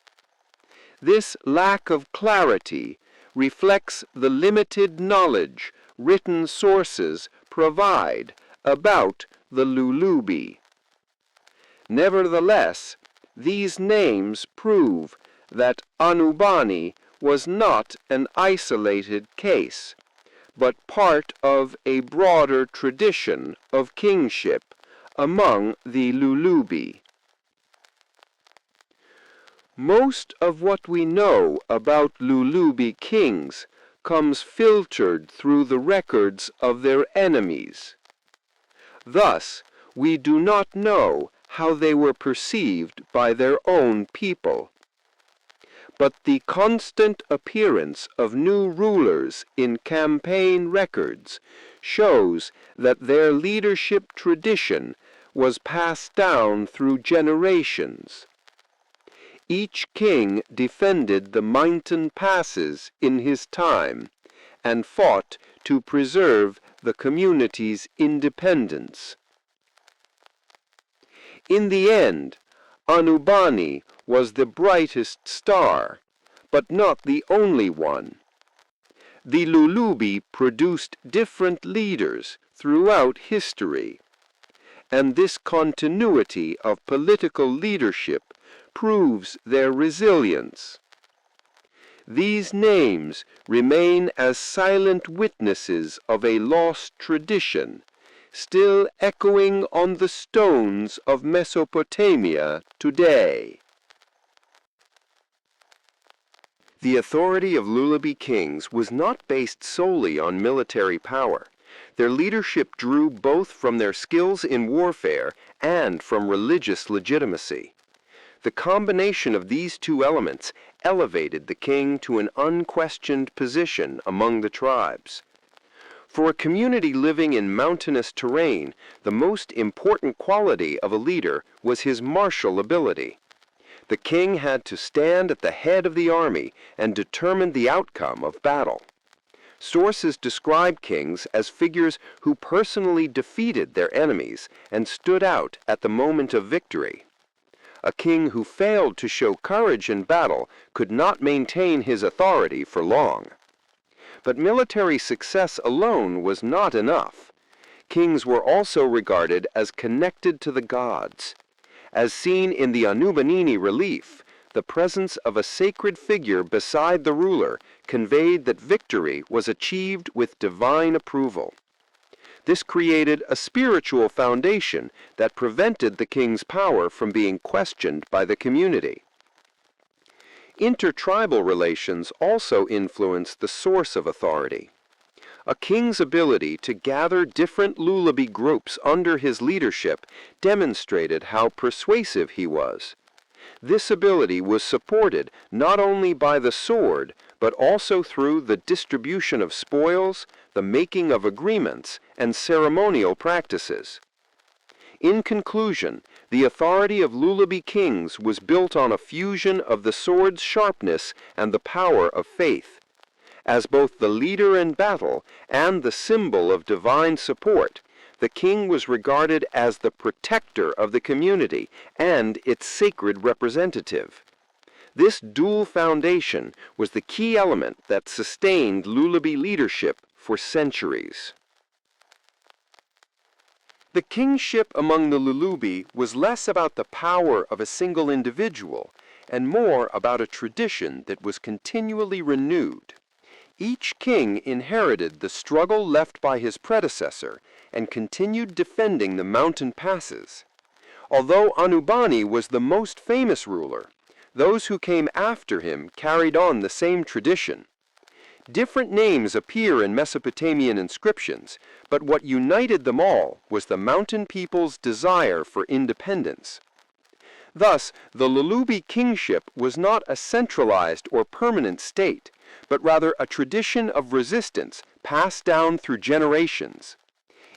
S2: This lack of clarity reflects the limited knowledge written sources provide about the Lullubi. Nevertheless, these names prove that Anubanini was not an isolated case, but part of a broader tradition of kingship among the Lullubi. Most of what we know about Lullubi kings comes filtered through the records of their enemies. Thus, we do not know how they were perceived by their own people. But the constant appearance of new rulers in campaign records shows that their leadership tradition was passed down through generations. Each king defended the mountain passes in his time and fought to preserve the community's independence. In the end, Anubanini was the brightest star, but not the only one. The Lullubi produced different leaders throughout history, and this continuity of political leadership proves their resilience. These names remain as silent witnesses of a lost tradition, still echoing on the stones of Mesopotamia today. The authority of Lullubi kings was not based solely on military power. Their leadership drew both from their skills in warfare and from religious legitimacy. The combination of these two elements elevated the king to an unquestioned position among the tribes. For a community living in mountainous terrain, the most important quality of a leader was his martial ability. The king had to stand at the head of the army and determine the outcome of battle. Sources describe kings as figures who personally defeated their enemies and stood out at the moment of victory. A king who failed to show courage in battle could not maintain his authority for long. But military success alone was not enough. Kings were also regarded as connected to the gods. As seen in the Anubanini relief, the presence of a sacred figure beside the ruler conveyed that victory was achieved with divine approval. This created a spiritual foundation that prevented the king's power from being questioned by the community. Intertribal relations also influenced the source of authority. A king's ability to gather different Lullubi groups under his leadership demonstrated how persuasive he was. This ability was supported not only by the sword, but also through the distribution of spoils, the making of agreements, and ceremonial practices. In conclusion, the authority of Lullubi kings was built on a fusion of the sword's sharpness and the power of faith. As both the leader in battle and the symbol of divine support, the king was regarded as the protector of the community and its sacred representative. This dual foundation was the key element that sustained Lullubi leadership for centuries. The kingship among the Lullubi was less about the power of a single individual and more about a tradition that was continually renewed. Each king inherited the struggle left by his predecessor and continued defending the mountain passes. Although Anubanini was the most famous ruler, those who came after him carried on the same tradition. Different names appear in Mesopotamian inscriptions, but what united them all was the mountain people's desire for independence. Thus, the Lullubi kingship was not a centralized or permanent state, but rather a tradition of resistance passed down through generations.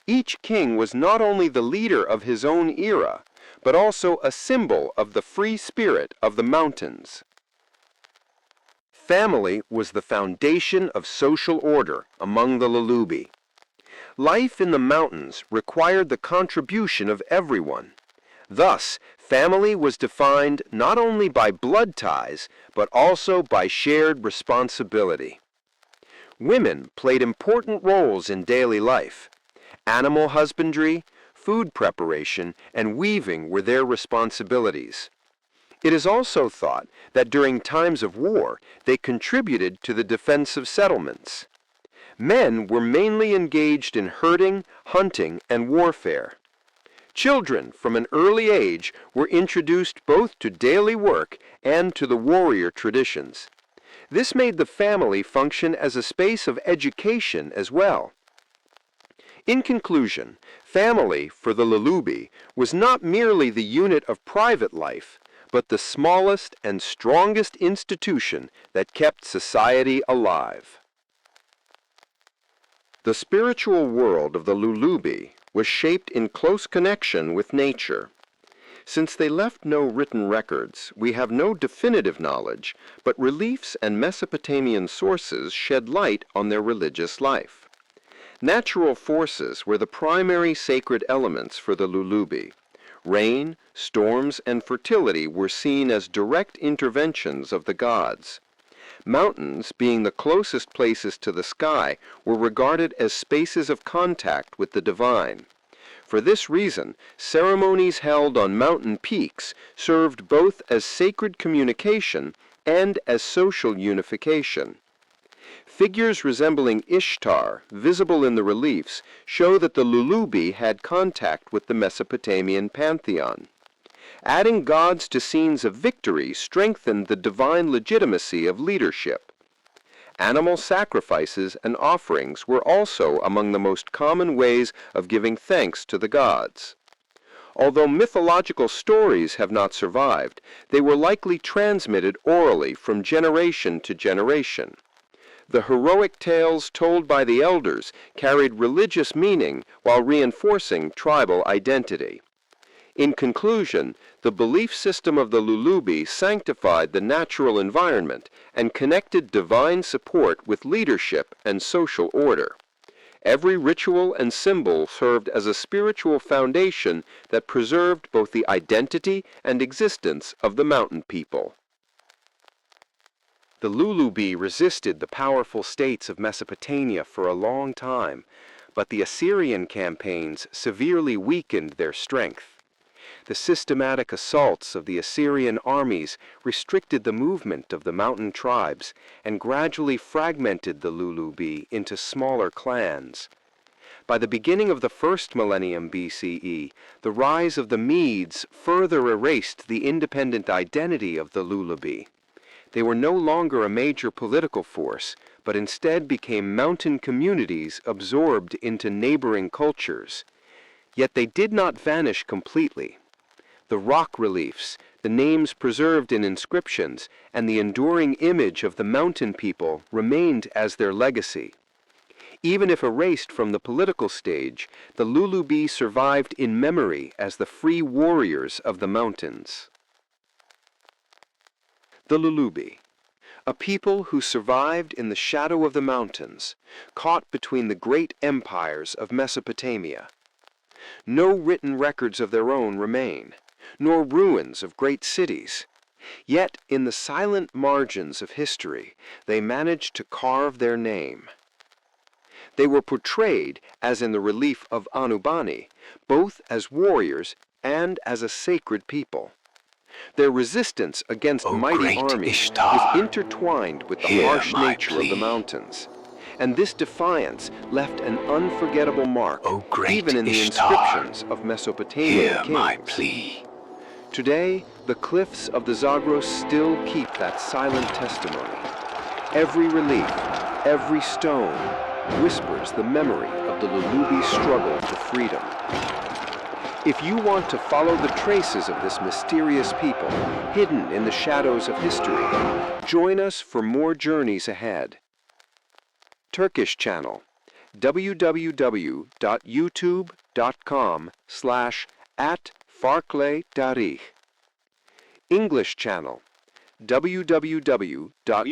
S2: Each king was not only the leader of his own era, but also a symbol of the free spirit of the mountains. Family was the foundation of social order among the Lullubi. Life in the mountains required the contribution of everyone. Thus, family was defined not only by blood ties, but also by shared responsibility. Women played important roles in daily life. Animal husbandry, food preparation, and weaving were their responsibilities. It is also thought that during times of war, they contributed to the defense of settlements. Men were mainly engaged in herding, hunting, and warfare. Children from an early age were introduced both to daily work and to the warrior traditions. This made the family function as a space of education as well. In conclusion, family for the Lullubi was not merely the unit of private life, but the smallest and strongest institution that kept society alive. The spiritual world of the Lullubi was shaped in close connection with nature. Since they left no written records, we have no definitive knowledge, but reliefs and Mesopotamian sources shed light on their religious life. Natural forces were the primary sacred elements for the Lullubi. Rain, storms, and fertility were seen as direct interventions of the gods. Mountains, being the closest places to the sky, were regarded as spaces of contact with the divine. For this reason, ceremonies held on mountain peaks served both as sacred communication and as social unification. Figures resembling Ishtar, visible in the reliefs, show that the Lullubi had contact with the Mesopotamian pantheon. Adding gods to scenes of victory strengthened the divine legitimacy of leadership. Animal sacrifices and offerings were also among the most common ways of giving thanks to the gods. Although mythological stories have not survived, they were likely transmitted orally from generation to generation. The heroic tales told by the elders carried religious meaning while reinforcing tribal identity. In conclusion, the belief system of the Lullubi sanctified the natural environment and connected divine support with leadership and social order. Every ritual and symbol served as a spiritual foundation that preserved both the identity and existence of the mountain people. The Lullubi resisted the powerful states of Mesopotamia for a long time, but the Assyrian campaigns severely weakened their strength. The systematic assaults of the Assyrian armies restricted the movement of the mountain tribes and gradually fragmented the Lullubi into smaller clans. By the beginning of the first millennium BCE, the rise of the Medes further erased the independent identity of the Lullubi. They were no longer a major political force, but instead became mountain communities absorbed into neighboring cultures. Yet they did not vanish completely. The rock reliefs, the names preserved in inscriptions, and the enduring image of the mountain people remained as their legacy. Even if erased from the political stage, the Lullubi survived in memory as the free warriors of the mountains. The Lullubi, a people who survived in the shadow of the mountains, caught between the great empires of Mesopotamia. No written records of their own remain, nor ruins of great cities. Yet, in the silent margins of history, they managed to carve their name. They were portrayed, as in the relief of Anubanini, both as warriors and as a sacred people. Their resistance against mighty armies
S1: Ishtar,
S2: is intertwined with the harsh nature of the mountains. And this defiance left an unforgettable mark, even in the
S1: Ishtar,
S2: inscriptions of Mesopotamian
S1: hear
S2: kings.
S1: my plea.
S2: Today, the cliffs of the Zagros still keep that silent testimony. Every relief, every stone, whispers the memory of the Lullubi struggle for freedom. If you want to follow the traces of this mysterious people, hidden in the shadows of history, join us for more journeys ahead. Turkish channel, www.youtube.com/@farkle-tarih. English channel,
S3: We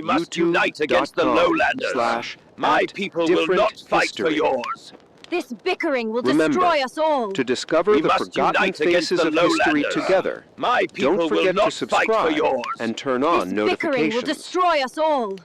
S3: must unite against the lowlanders. My people will not fight for yours. This bickering will
S2: Remember,
S3: destroy us all.
S2: to discover
S4: We
S2: the
S4: must
S2: forgotten
S4: unite against
S2: faces
S4: the
S2: of history
S4: lowlanders.
S2: together.
S4: My people
S2: Don't
S4: will
S2: forget
S4: not
S2: to
S4: fight for
S2: subscribe
S4: yours.
S2: and turn on
S3: This bickering will
S2: notifications.
S3: destroy us all.